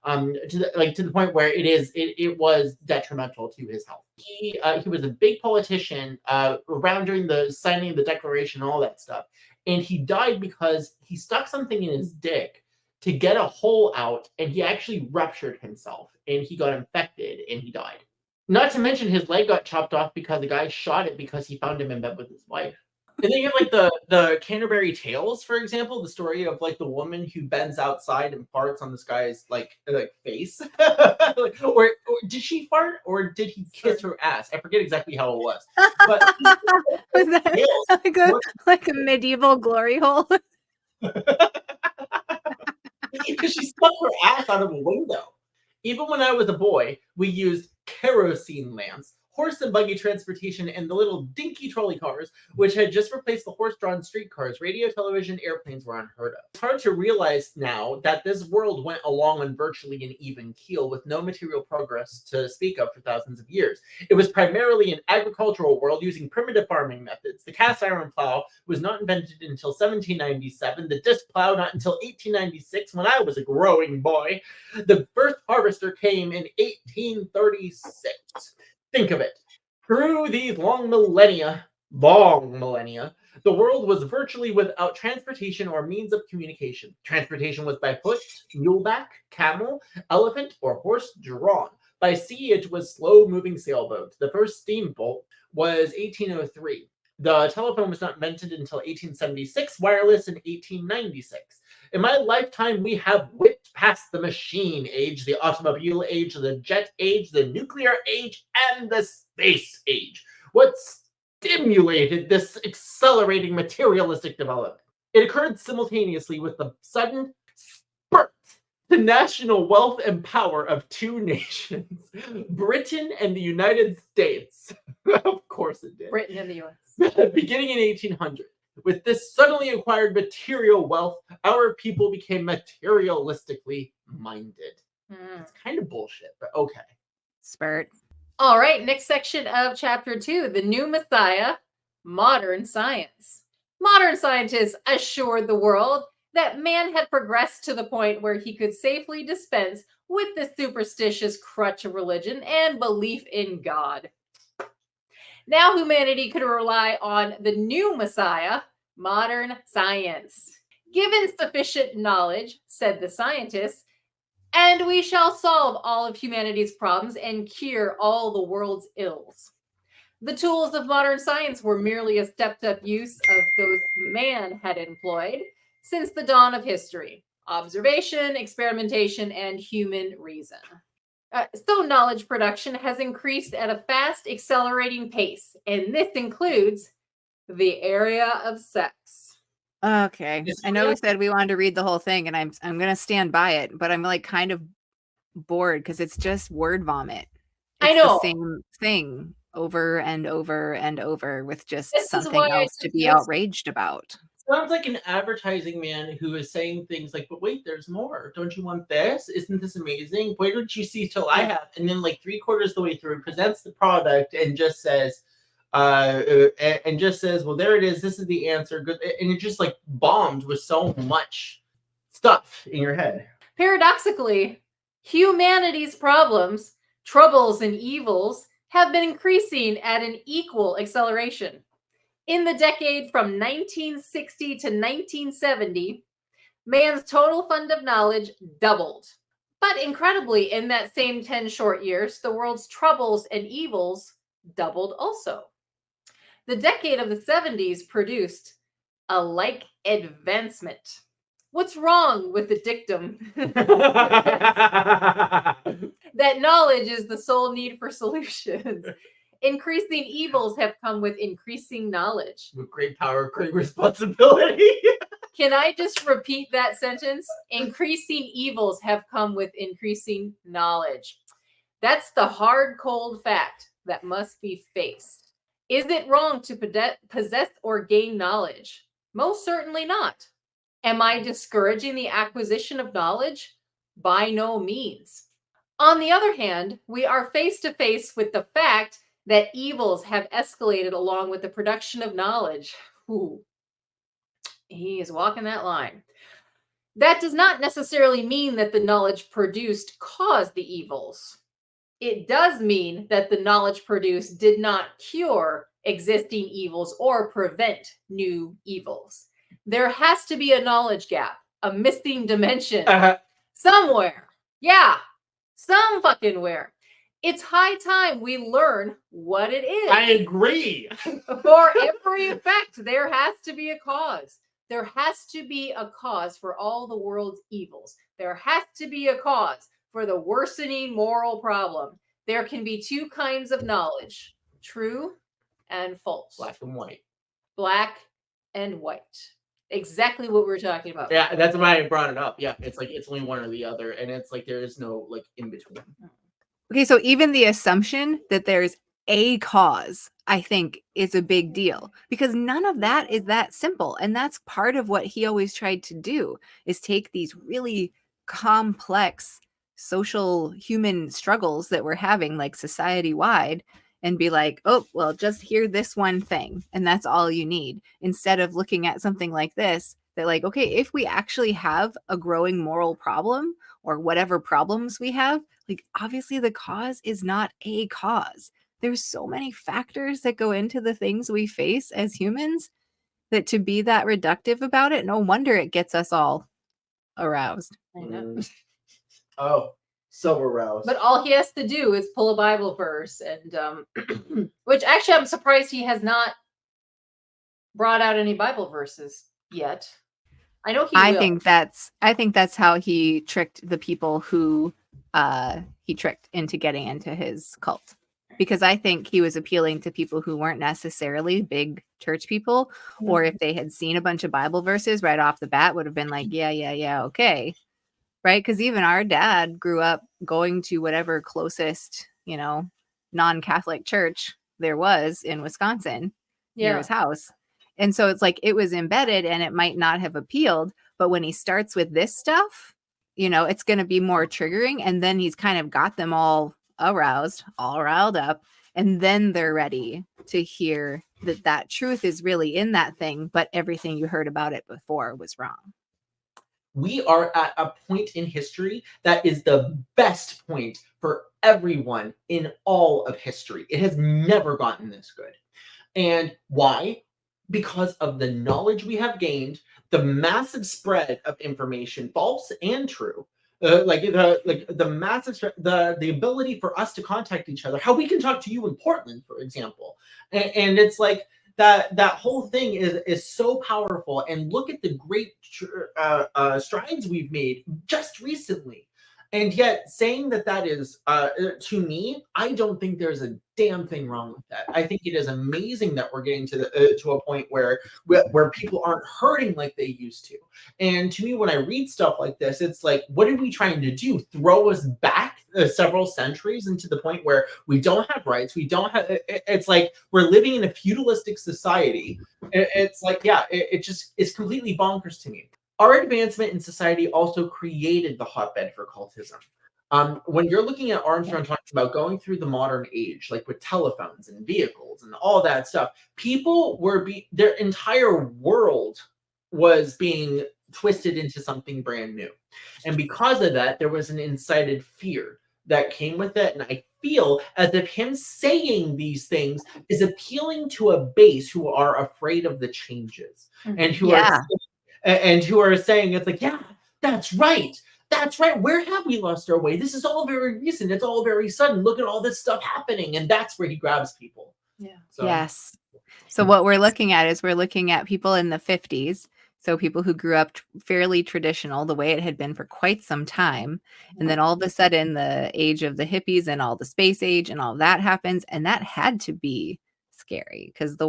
To the point where it was detrimental to his health. He was a big politician around during the signing of the Declaration and all that stuff, and he died because he stuck something in his dick to get a hole out, and he actually ruptured himself, and he got infected, and he died. Not to mention his leg got chopped off because the guy shot it because he found him in bed with his wife. And then you have like the Canterbury Tales, for example, the story of like the woman who bends outside and farts on this guy's like face. or did she fart or did he kiss her ass? I forget exactly how it was. But Was that like a medieval glory hole? Because she stuck her ass out of a window. Even when I was a boy, we used kerosene lamps, horse and buggy transportation, and the little dinky trolley cars, which had just replaced the horse-drawn streetcars. Radio, television, airplanes were unheard of. It's hard to realize now that this world went along on virtually an even keel with no material progress to speak of for thousands of years. It was primarily an agricultural world using primitive farming methods. The cast iron plow was not invented until 1797, the disc plow not until 1896 when I was a growing boy. The first harvester came in 1836. Think of it. Through these long millennia, the world was virtually without transportation or means of communication. Transportation was by foot, muleback, camel, elephant, or horse-drawn. By sea, it was slow-moving sailboats. The first steamboat was 1803. The telephone was not invented until 1876, wireless in 1896. In my lifetime, we have whipped past the machine age, the automobile age, the jet age, the nuclear age, and the space age. What stimulated this accelerating materialistic development? It occurred simultaneously with the sudden spurt to national wealth and power of two nations, Britain and the United States. Of course it did. Britain and the U.S. Beginning in 1800. With this suddenly acquired material wealth, our people became materialistically minded. It's kind of bullshit, but okay. Spurt. All right, next section of chapter 2, the new Messiah, modern science. Modern scientists assured the world that man had progressed to the point where he could safely dispense with the superstitious crutch of religion and belief in God. Now humanity could rely on the new Messiah, modern science. Given sufficient knowledge, said the scientists, and we shall solve all of humanity's problems and cure all the world's ills. The tools of modern science were merely a stepped-up use of those man had employed since the dawn of history: observation, experimentation, and human reason. So knowledge production has increased at a fast, accelerating pace, and this includes the area of sex. Okay. I know we said we wanted to read the whole thing, and I'm going to stand by it, but I'm like kind of bored because it's just word vomit. It's I know. the same thing over and over and over with just This is something why else to be outraged about. Sounds like an advertising man who is saying things like, but wait, there's more. Don't you want this? Isn't this amazing? Why don't you see till I have? And then like 3/4 of the way through presents the product and just says, well, there it is. This is the answer. Good. And it just like bombed with so much stuff in your head. Paradoxically, humanity's problems, troubles, and evils have been increasing at an equal acceleration. In the decade from 1960 to 1970, man's total fund of knowledge doubled. But incredibly, in that same 10 short years, the world's troubles and evils doubled also. The decade of the 70s produced a like advancement. What's wrong with the dictum that knowledge is the sole need for solutions? Increasing evils have come with increasing knowledge. With great power, great responsibility. Can I just repeat that sentence? Increasing evils have come with increasing knowledge. That's the hard, cold fact that must be faced. Is it wrong to possess or gain knowledge? Most certainly not. Am I discouraging the acquisition of knowledge? By no means. On the other hand, we are face to face with the fact that evils have escalated along with the production of knowledge. Ooh, he is walking that line. That does not necessarily mean that the knowledge produced caused the evils. It does mean that the knowledge produced did not cure existing evils or prevent new evils. There has to be a knowledge gap, a missing dimension somewhere. Yeah, some fucking where. It's high time we learn what it is. I agree. For every effect, there has to be a cause. There has to be a cause for all the world's evils. There has to be a cause for the worsening moral problem. There can be two kinds of knowledge, true and false. Black and white. Black and white. Exactly what we're talking about. Yeah, that's why I brought it up. Yeah, it's like it's only one or the other, and it's like there is no like in between. Okay, so even the assumption that there's a cause, I think, is a big deal because none of that is that simple. And that's part of what he always tried to do is take these really complex social human struggles that we're having, like society wide, and be like, oh, well, just hear this one thing. And that's all you need. Instead of looking at something like this, that like, okay, if we actually have a growing moral problem or whatever problems we have, like obviously the cause is not a cause. There's so many factors that go into the things we face as humans that to be that reductive about it, no wonder it gets us all aroused. I know. Oh, so aroused. But all he has to do is pull a Bible verse, and which actually I'm surprised he has not brought out any Bible verses yet. I know he will. I think that's how he tricked the people who he tricked into getting into his cult. Because I think he was appealing to people who weren't necessarily big church people, or if they had seen a bunch of Bible verses right off the bat, would have been like, yeah, okay. Right? Because even our dad grew up going to whatever closest, non-Catholic church there was in Wisconsin near his house. And so it's like it was embedded and it might not have appealed. But when he starts with this stuff, it's going to be more triggering. And then he's kind of got them all aroused, all riled up. And then they're ready to hear that truth is really in that thing. But everything you heard about it before was wrong. We are at a point in history that is the best point for everyone in all of history. It has never gotten this good. And why? Because of the knowledge we have gained, the massive spread of information, false and true, the massive the ability for us to contact each other, how we can talk to you in Portland, for example, and it's like that whole thing is so powerful. And look at the great strides we've made just recently. And yet saying that is, to me, I don't think there's a damn thing wrong with that. I think it is amazing that we're getting to a point where people aren't hurting like they used to. And to me, when I read stuff like this, it's like, what are we trying to do? Throw us back several centuries into the point where we don't have rights. We don't have, it's like we're living in a feudalistic society. It's like, yeah, it just is completely bonkers to me. Our advancement in society also created the hotbed for cultism. When you're looking at Armstrong talks about going through the modern age, like with telephones and vehicles and all that stuff, people their entire world was being twisted into something brand new. And because of that, there was an incited fear that came with it. And I feel as if him saying these things is appealing to a base who are afraid of the changes and who are saying it's like, yeah, that's right. That's right. Where have we lost our way? This is all very recent. It's all very sudden. Look at all this stuff happening. And that's where he grabs people. Yeah. Yes. So what we're looking at people in the 50s. So people who grew up fairly traditional, the way it had been for quite some time. And then all of a sudden the age of the hippies and all the space age and all that happens. And that had to be scary because the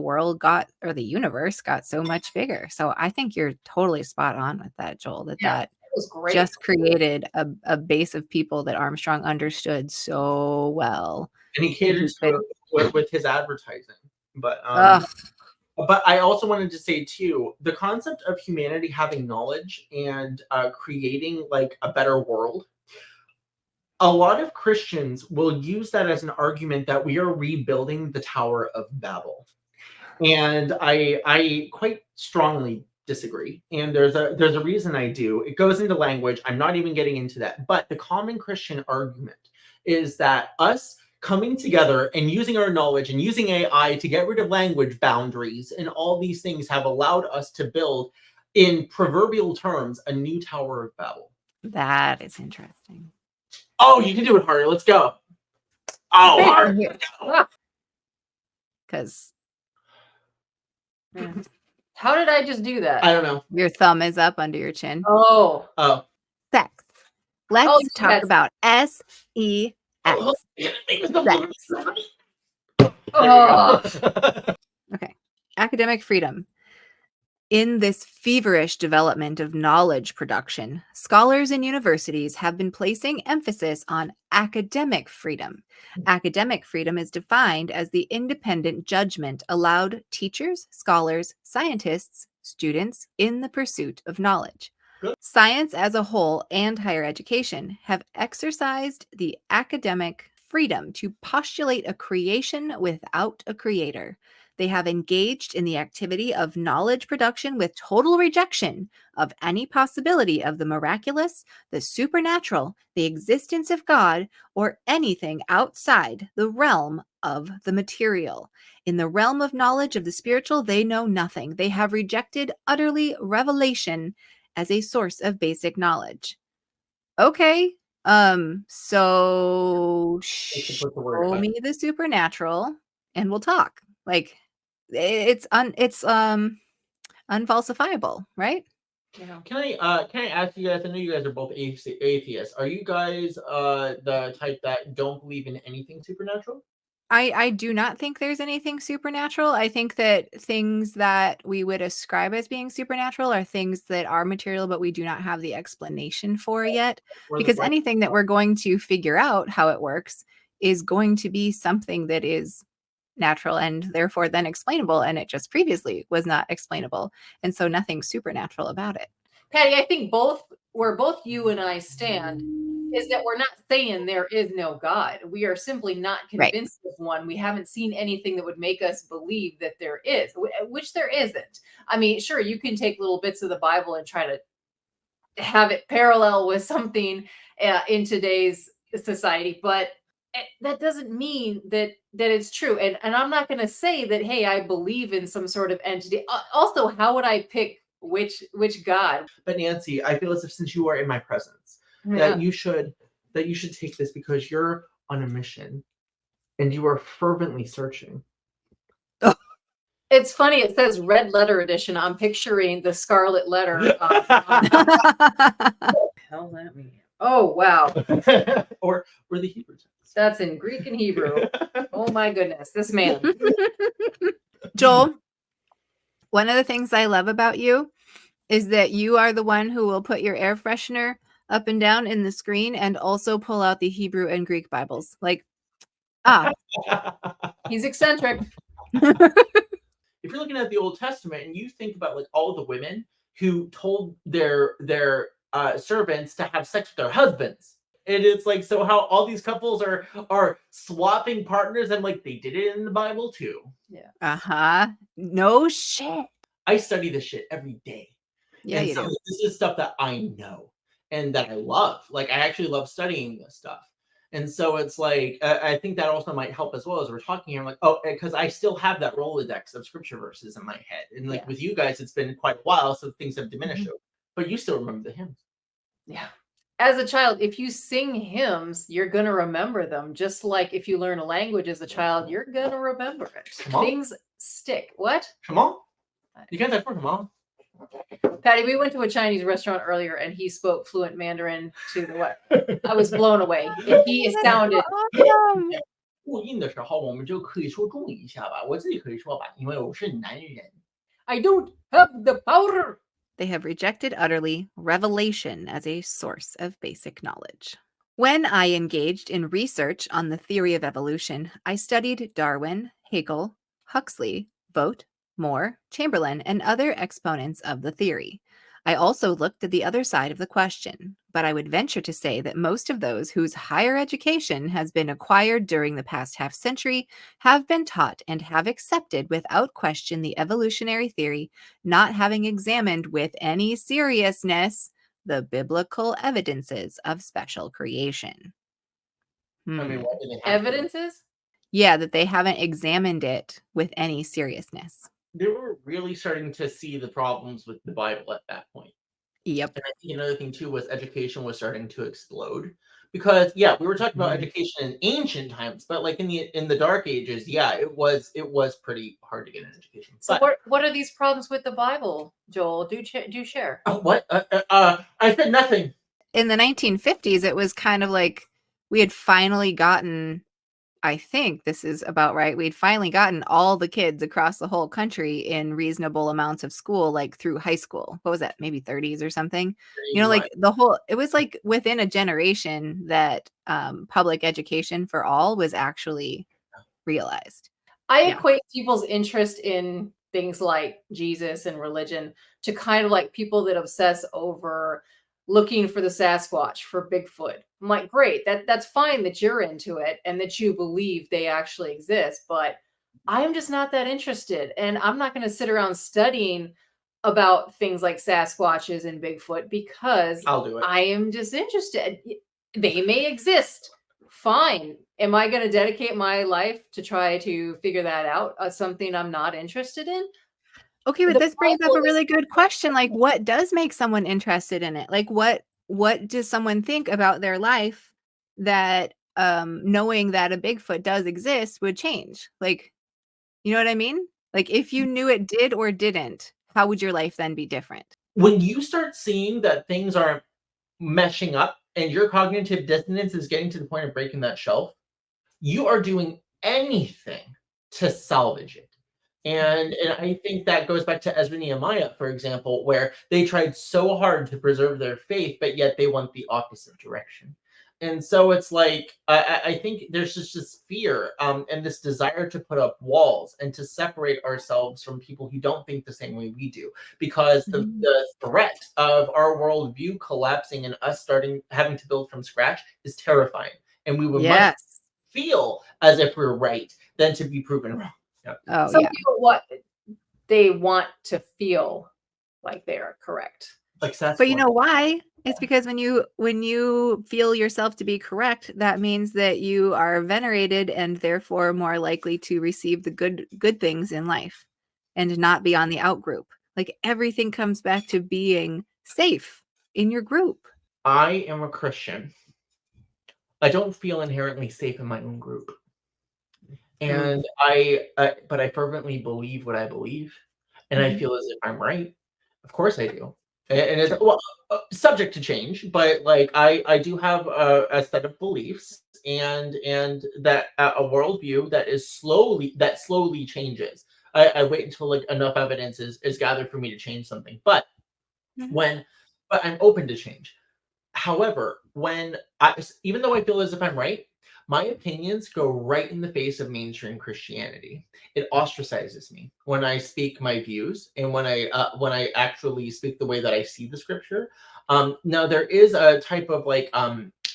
universe got so much bigger. So I think you're totally spot on with that, Joel, that was great. Just created a base of people that Armstrong understood so well. And he caters to it with his advertising. But Ugh. but I also wanted to say too, the concept of humanity having knowledge and creating like a better world. A lot of Christians will use that as an argument that we are rebuilding the Tower of Babel. And I quite strongly disagree. And there's a reason I do. It goes into language. I'm not even getting into that. But the common Christian argument is that us coming together and using our knowledge and using AI to get rid of language boundaries and all these things have allowed us to build, in proverbial terms, a new Tower of Babel. That is interesting. Oh, you can do it, Hardy. Let's go. Oh, Hardy. Because How did I just do that? I don't know. your thumb is up under your chin. Oh. Oh. Sex. Let's Oh, talk yes. about SEX. Oh. Okay. Academic freedom. In this feverish development of knowledge production, scholars and universities have been placing emphasis on academic freedom. Academic freedom is defined as the independent judgment allowed teachers, scholars, scientists, students in the pursuit of knowledge. Good. Science as a whole and higher education have exercised the academic freedom to postulate a creation without a creator. They have engaged in the activity of knowledge production with total rejection of any possibility of the miraculous, the supernatural, the existence of God, or anything outside the realm of the material. In the realm of knowledge of the spiritual, they know nothing. They have rejected utterly revelation as a source of basic knowledge. Okay. So Put the word show up. me the supernatural and we'll talk. Like it's unfalsifiable, right? Yeah. Can I ask you guys? I know you guys are both atheists. Are you guys the type that don't believe in anything supernatural? I do not think there's anything supernatural. I think that things that we would ascribe as being supernatural are things that are material, but we do not have the explanation for yet. Or the Because black- anything that we're going to figure out how it works is going to be something that is natural and therefore then explainable. And it just previously was not explainable. And so nothing supernatural about it. Patty, I think where both you and I stand is that we're not saying there is no God. We are simply not Right. convinced of one. We haven't seen anything that would make us believe that there is, which there isn't. I mean, sure, you can take little bits of the Bible and try to have it parallel with something in today's society, but that doesn't mean that it's true. And I'm not going to say that, hey, I believe in some sort of entity. Also, how would I pick which God? But Nancy, I feel as if since you are in my presence, Yeah. that you should take this because you're on a mission and you are fervently searching. It's funny. It says red letter edition. I'm picturing the scarlet letter. Hell that mean? Oh, wow. or the Hebrew text. That's in Greek and Hebrew. Oh my goodness. This man. Joel, one of the things I love about you is that you are the one who will put your air freshener up and down in the screen and also pull out the Hebrew and Greek Bibles. Like, He's eccentric. If you're looking at the Old Testament and you think about like all the women who told their servants to have sex with their husbands, and it's like, so how all these couples are swapping partners, and like they did it in the Bible too. Yeah. No shit. I study this shit every day. Yeah, and you so do. this is stuff that I know and that I love. Like I actually love studying this stuff. And so it's like, I think that also might help as well as we're talking here. I'm like, oh, because I still have that Rolodex of scripture verses in my head. And like with you guys, it's been quite a while, so things have diminished. But you still remember the hymns. Yeah. As a child, if you sing hymns, you're going to remember them. Just like if you learn a language as a child, you're going to remember it. Things stick. What? Come on. You can't say come on. Patty, we went to a Chinese restaurant earlier and he spoke fluent Mandarin to the what? I was blown away. And he sounded awesome. 录音的时候，我们就可以说中一下吧。我自己可以说吧，因为我是男人。 I don't have the power. They have rejected utterly revelation as a source of basic knowledge. When I engaged in research on the theory of evolution, I studied Darwin, Hegel, Huxley, Vogt, Moore, Chamberlain, and other exponents of the theory. I also looked at the other side of the question, but I would venture to say that most of those whose higher education has been acquired during the past half century have been taught and have accepted without question the evolutionary theory, not having examined with any seriousness the biblical evidences of special creation. I mean, why do they have to? Evidences? Yeah, that they haven't examined it with any seriousness. They were really starting to see the problems with the Bible at that point. Yep. And I think another thing too was education was starting to explode. Because yeah, we were talking about Mhm. education in ancient times, but like in the Dark Ages, yeah, it was pretty hard to get an education. So But what are these problems with the Bible, Joel? Do share. what? I said nothing. In the 1950s, it was kind of like we had finally gotten, I think this is about right, we'd finally gotten all the kids across the whole country in reasonable amounts of school, like through high school. What was that? Maybe 30s or something? You know, like it was like within a generation that public education for all was actually realized. I Yeah. equate people's interest in things like Jesus and religion to kind of like people that obsess over looking for the Sasquatch, for Bigfoot. I'm like, great, that's fine that you're into it and that you believe they actually exist, but I'm just not that interested. And I'm not going to sit around studying about things like Sasquatches and Bigfoot because I'll do it. I am disinterested. They may exist. Fine. Am I going to dedicate my life to try to figure that out? Something I'm not interested in? Okay, but The this brings up Bible a is- really good question. Like, what does make someone interested in it? Like, what does someone think about their life that knowing that a Bigfoot does exist would change? Like, you know what I mean? Like, if you knew it did or didn't, how would your life then be different? When you start seeing that things aren't meshing up and your cognitive dissonance is getting to the point of breaking that shelf, you are doing anything to salvage it. And I think that goes back to Ezra Nehemiah, for example, where they tried so hard to preserve their faith, but yet they went the opposite direction. And so it's like I think there's just this fear and this desire to put up walls and to separate ourselves from people who don't think the same way we do, because the threat of our worldview collapsing and us having to build from scratch is terrifying. And we would much Yes. feel as if we're right than to be proven wrong. Yeah. Oh, Some yeah. people they want to feel like they are correct. Like that's But you know why? It's because when you feel yourself to be correct, that means that you are venerated and therefore more likely to receive the good things in life and not be on the out group. Like everything comes back to being safe in your group. I am a Christian. I don't feel inherently safe in my own group. And but I fervently believe what I believe, and I feel as if I'm right. Of course I do. And it's subject to change, but like I do have a set of beliefs and that a worldview that slowly changes. I wait until like enough evidence is gathered for me to change something. But but I'm open to change. However, even though I feel as if I'm right, my opinions go right in the face of mainstream Christianity. It ostracizes me when I speak my views and when I actually speak the way that I see the scripture. Now there is a type of like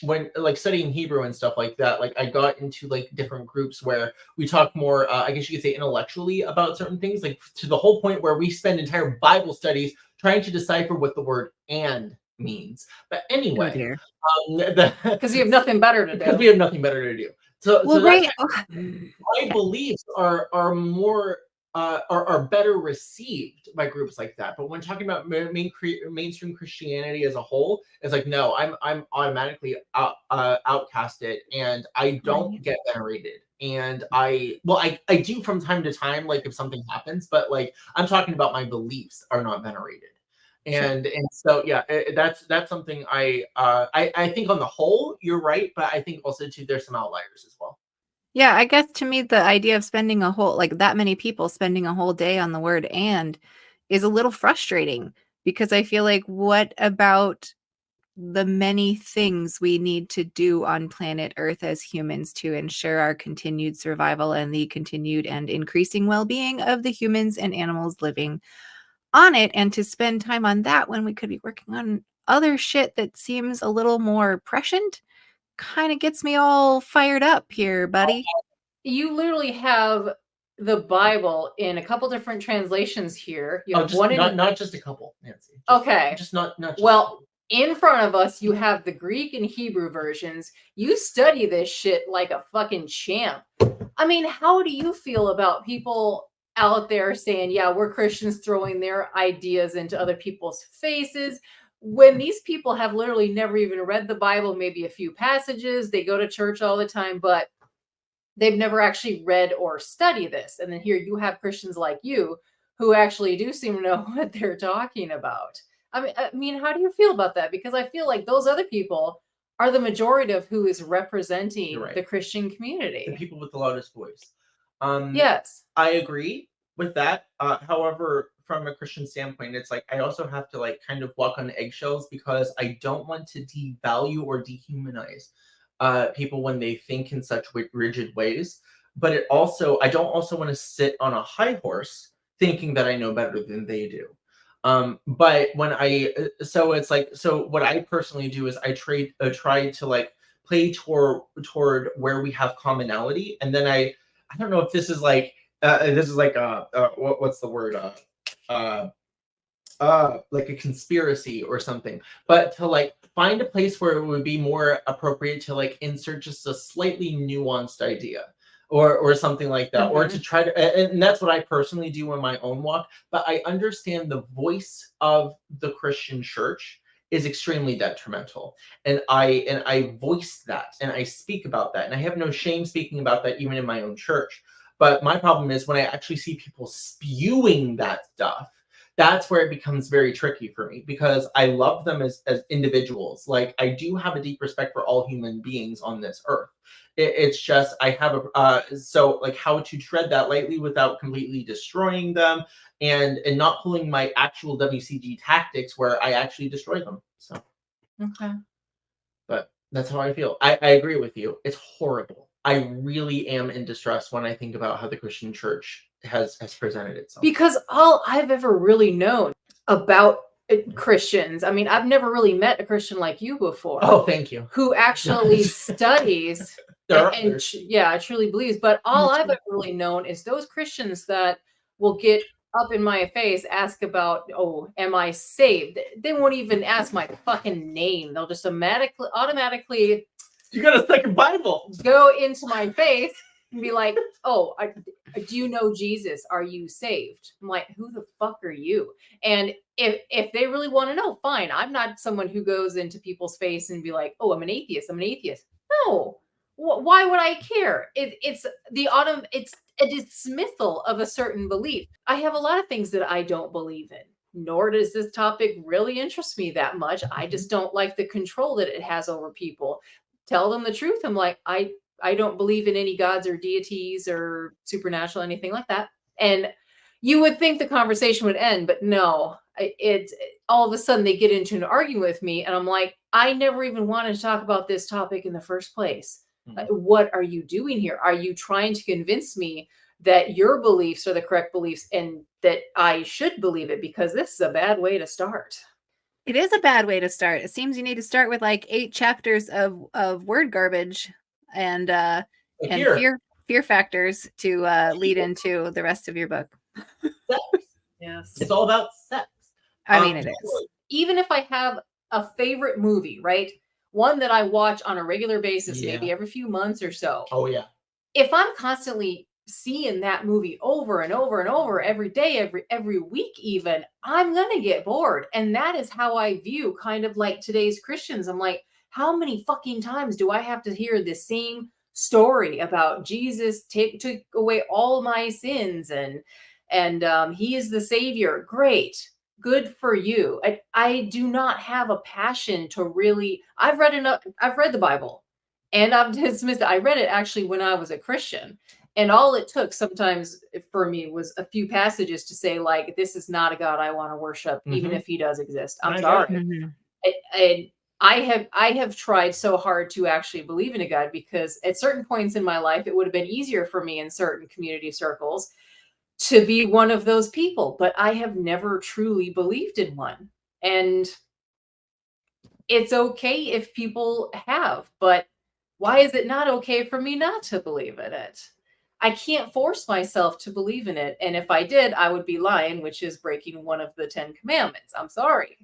when like studying Hebrew and stuff like that, like I got into like different groups where we talk more, I guess you could say intellectually about certain things, like to the whole point where we spend entire Bible studies trying to decipher what the word "and" means. But Oh anyway, dear. Because you have nothing better to because do. we have nothing better to do. So Well, that's right. my beliefs are more are better received by groups like that. But when talking about mainstream Christianity as a whole, it's like no, I'm automatically outcasted, and I don't Right. get venerated. And I do from time to time, like if something happens, but like I'm talking about my beliefs are not venerated. And so yeah, that's something I think on the whole you're right, but I think also too there's some outliers as well. Yeah, I guess to me, the idea of spending a whole, like that many people spending a whole day on the word "and" is a little frustrating because I feel like what about the many things we need to do on planet Earth as humans to ensure our continued survival and the continued and increasing well-being of the humans and animals living on it, and to spend time on that when we could be working on other shit that seems a little more prescient, kind of gets me all fired up here, buddy. You literally have the Bible in a couple different translations here. You Oh, have just one in not just a couple, Nancy. Okay. Just not just Well, a couple. in front of us, you have the Greek and Hebrew versions. You study this shit like a fucking champ. I mean, how do you feel about people out there saying, yeah, we're Christians, throwing their ideas into other people's faces, when these people have literally never even read the Bible, maybe a few passages, they go to church all the time, but they've never actually read or studied this. And then here you have Christians like you who actually do seem to know what they're talking about. I mean, how do you feel about that? Because I feel like those other people are the majority of who is representing You're right. the Christian The community. people with the loudest voice. Yes. I agree with that. However, from a Christian standpoint, it's like I also have to like kind of walk on eggshells because I don't want to devalue or dehumanize people when they think in such rigid ways. But it also, I don't also want to sit on a high horse thinking that I know better than they do. But when so it's like, so what I personally do is I try to like play toward where we have commonality, and then I don't know if this is like what's the word like a conspiracy or something, but to like find a place where it would be more appropriate to like insert just a slightly nuanced idea or something like that, or to try to, and that's what I personally do in my own walk. But I understand the voice of the Christian church is extremely detrimental, and I voice that and I speak about that, and I have no shame speaking about that even in my own church. But my problem is when I actually see people spewing that stuff, that's where it becomes very tricky for me, because I love them as individuals. Like, I do have a deep respect for all human beings on this earth. It's just I have so like how to tread that lightly without completely destroying them, and not pulling my actual WCG tactics where I actually destroy them. So Okay. but that's how I feel. I agree with you. It's horrible. I really am in distress when I think about how the Christian church has presented itself. Because all I've ever really known about Christians, I mean, I've never really met a Christian like you before. Oh, thank you. Who actually studies and truly believes. But all I've ever really known is those Christians that will get up in my face, ask about, oh, am I saved? They won't even ask my fucking name. They'll just automatically You got a second Bible. go into my face and be like, oh, do you know Jesus? Are you saved? I'm like, who the fuck are you? And if they really want to know, fine. I'm not someone who goes into people's face and be like, oh, I'm an atheist. I'm an atheist. No. Why would I care? It's a dismissal of a certain belief. I have a lot of things that I don't believe in, nor does this topic really interest me that much. I just don't like the control that it has over people. Tell them the truth. I'm like, I don't believe in any gods or deities or supernatural, anything like that. And you would think the conversation would end, but no, it all of a sudden they get into an argument with me. And I'm like, I never even wanted to talk about this topic in the first place. What are you doing here? Are you trying to convince me that your beliefs are the correct beliefs and that I should believe it? Because this is a bad way to start. It is a bad way to start. It seems you need to start with like 8 chapters of word garbage and fear factors to lead into the rest of your book. Sex. Yes. It's all about sex. I mean, it is. Even if I have a favorite movie, right? One that I watch on a regular basis, maybe every few months or so. Oh, yeah. If I'm constantly seeing that movie over and over and over every day, every week even, I'm going to get bored. And that is how I view kind of like today's Christians. I'm like, how many fucking times do I have to hear the same story about Jesus took away all my sins and he is the savior? Great. Good for you. I do not have a passion to really. I've read the Bible, and I've dismissed it. I read it actually when I was a Christian, and all it took sometimes for me was a few passages to say, like, this is not a God I want to worship, even if he does exist. I'm sorry. I have tried so hard to actually believe in a God, because at certain points in my life, it would have been easier for me in certain community circles to be one of those people, but I have never truly believed in one. And it's okay if people have, but why is it not okay for me not to believe in it? I can't force myself to believe in it. And if I did, I would be lying, which is breaking one of the 10 commandments. I'm sorry.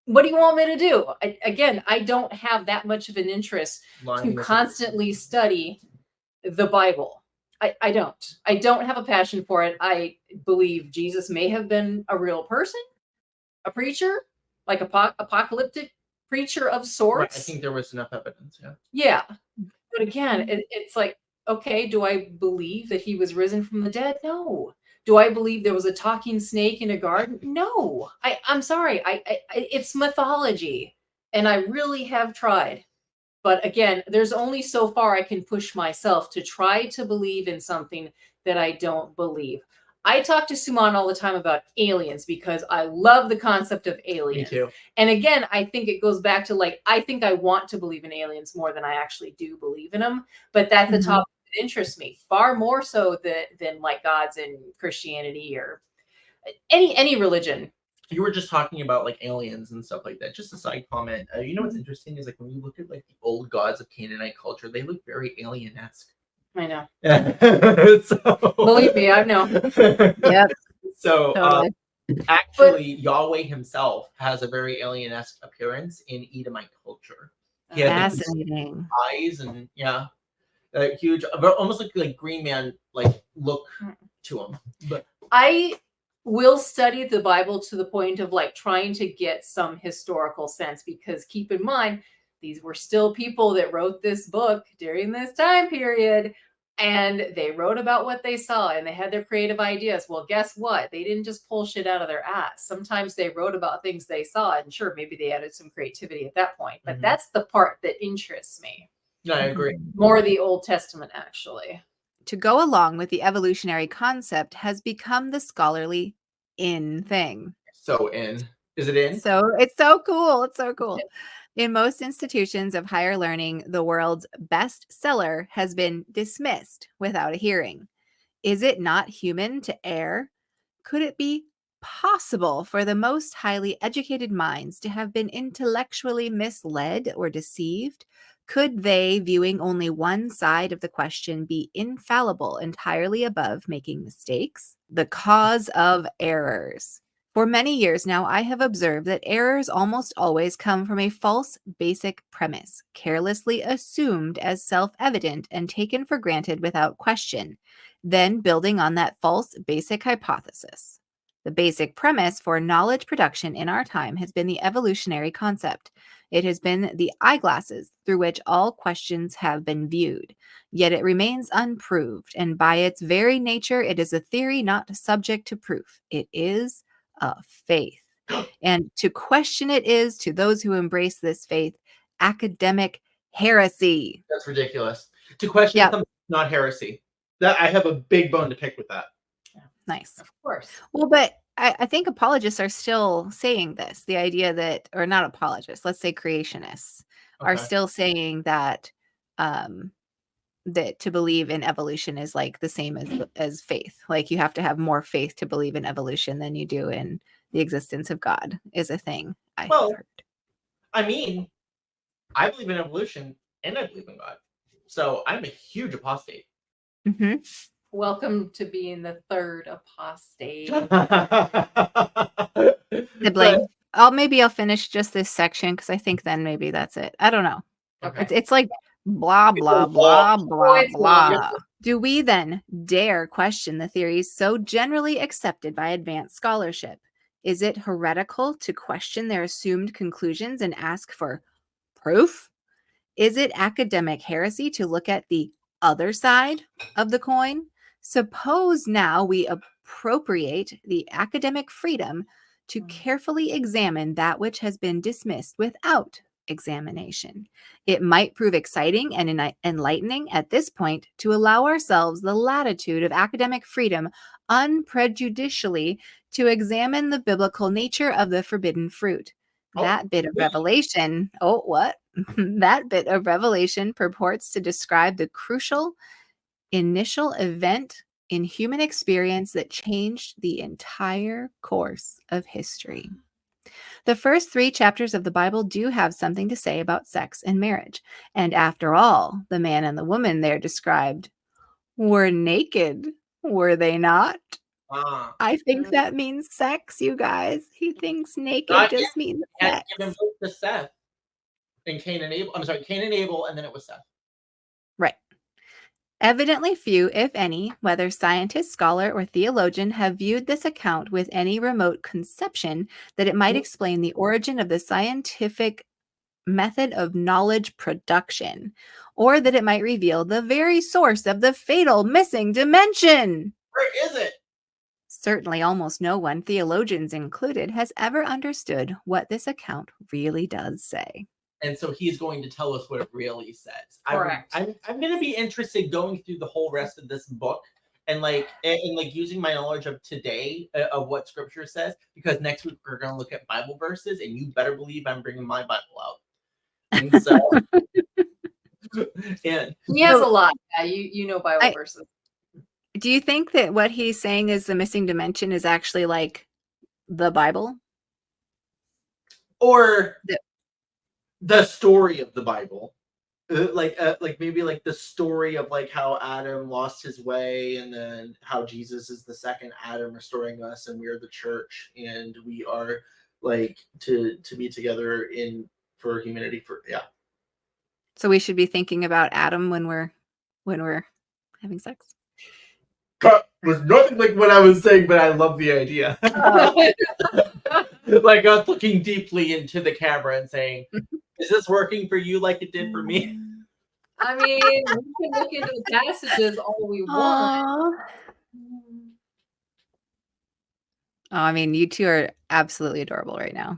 What do you want me to do? Again, I don't have that much of an interest to constantly study the Bible. I don't. I don't have a passion for it. I believe Jesus may have been a real person, a preacher, like apocalyptic preacher of Right, sorts. I think there was enough evidence. Yeah. Yeah. But again, it's like, okay, do I believe that he was risen from the dead? No. Do I believe there was a talking snake in a garden? No. I'm sorry. It's mythology, and I really have tried. But again, there's only so far I can push myself to try to believe in something that I don't believe. I talk to Suman all the time about aliens because I love the concept of Me aliens. too. And again, I think it goes back to, like, I think I want to believe in aliens more than I actually do believe in them. But that's the topic that interests me far more so than like gods in Christianity or any religion. You were just talking about like aliens and stuff like that. Just a side comment. You know what's interesting is like when you look at like the old gods of Canaanite culture, they look very alien-esque. I know. So, Believe me, I know. Yep. So Totally. actually, Yahweh himself has a very alien-esque appearance in Edomite culture. He has like, these Fascinating. eyes and huge, almost like Green Man like look to him. But I will study the Bible to the point of like trying to get some historical sense, because keep in mind, these were still people that wrote this book during this time period, and they wrote about what they saw and they had their creative ideas. Well, guess what? They didn't just pull shit out of their ass. Sometimes they wrote about things they saw, and sure, maybe they added some creativity at that point, but that's the part that interests me. no, I agree. More the Old Testament, actually. To go along with the evolutionary concept has become the scholarly in thing. So in. Is it in? So it's so cool. It's so cool. In most institutions of higher learning, the world's best seller has been dismissed without a hearing. Is it not human to err? Could it be possible for the most highly educated minds to have been intellectually misled or deceived? Could they, viewing only one side of the question, be infallible entirely above making mistakes? The cause of errors. For many years now, I have observed that errors almost always come from a false basic premise, carelessly assumed as self-evident and taken for granted without question, then building on that false basic hypothesis. The basic premise for knowledge production in our time has been the evolutionary concept. It has been the eyeglasses through which all questions have been viewed, yet it remains unproved, and by its very nature, it is a theory not subject to proof. It is a faith. And to question it is, to those who embrace this faith, academic heresy. That's ridiculous. To question Yep. something, not heresy. That I have a big bone to pick with that. Nice. Of course. Well, but I think apologists are still saying this, the idea that, or not apologists, let's say creationists are Okay. still saying that that to believe in evolution is like the same as faith. Like you have to have more faith to believe in evolution than you do in the existence of God is a thing I have Well, heard. I mean, I believe in evolution and I believe in God. So I'm a huge apostate. Mm-hmm. Welcome to being the third apostate. Sibling. Maybe I'll finish just this section because I think then maybe that's it. I don't know. Okay. It's like blah, blah, It's blah, long. blah, it's long. blah. Do we then dare question the theories so generally accepted by advanced scholarship? Is it heretical to question their assumed conclusions and ask for proof? Is it academic heresy to look at the other side of the coin? Suppose now we appropriate the academic freedom to carefully examine that which has been dismissed without examination. It might prove exciting and enlightening at this point to allow ourselves the latitude of academic freedom unprejudicially to examine the biblical nature of the forbidden fruit. That bit of yeah. revelation. Oh, what? That bit of revelation purports to describe the crucial initial event in human experience that changed the entire course of history. The first 3 chapters of the Bible do have something to say about sex and marriage. And after all, the man and the woman there described were naked, were they not? I think that means sex, you guys. He thinks naked Not yet. just means Had sex. given birth to Seth and Cain and Abel. I'm sorry, Cain and Abel, and then it was Seth. Right. Evidently few, if any, whether scientist, scholar, or theologian, have viewed this account with any remote conception that it might explain the origin of the scientific method of knowledge production, or that it might reveal the very source of the fatal missing dimension. Where is it? Certainly almost no one, theologians included, has ever understood what this account really does say. And so he's going to tell us what it really says. Correct. I'm going to be interested going through the whole rest of this book and like using my knowledge of today of what Scripture says, because next week we're going to look at Bible verses, and you better believe I'm bringing my Bible out. And so, and He has a lot. Yeah, you know Bible verses. Do you think that what he's saying is the missing dimension is actually like the Bible? Or the story of the Bible, like maybe like the story of like how Adam lost his way, and then how Jesus is the second Adam restoring us, and we are the church, and we are like to be together for humanity. So we should be thinking about Adam when we're having sex. Was nothing like what I was saying, but I love the idea. Like us looking deeply into the camera and saying, is this working for you like it did for me? I mean, we can look into the passages all we want. Oh, I mean, you two are absolutely adorable right now.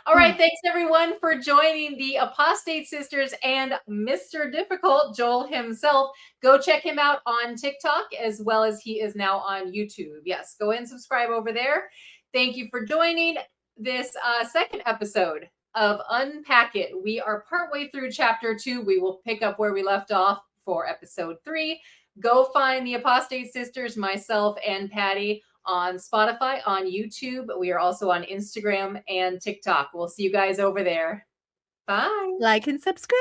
All right, thanks everyone for joining the Apostate Sisters and MisterDiffiCULT, Joel himself. Go check him out on TikTok, as well as he is now on YouTube. Yes, go and subscribe over there. Thank you for joining this second episode of UnPack-It. We are partway through chapter 2. We will pick up where we left off for episode 3. Go find the Apostate Sisters, myself, and Patti on Spotify, on YouTube. We are also on Instagram and TikTok. We'll see you guys over there. Bye. Like and subscribe.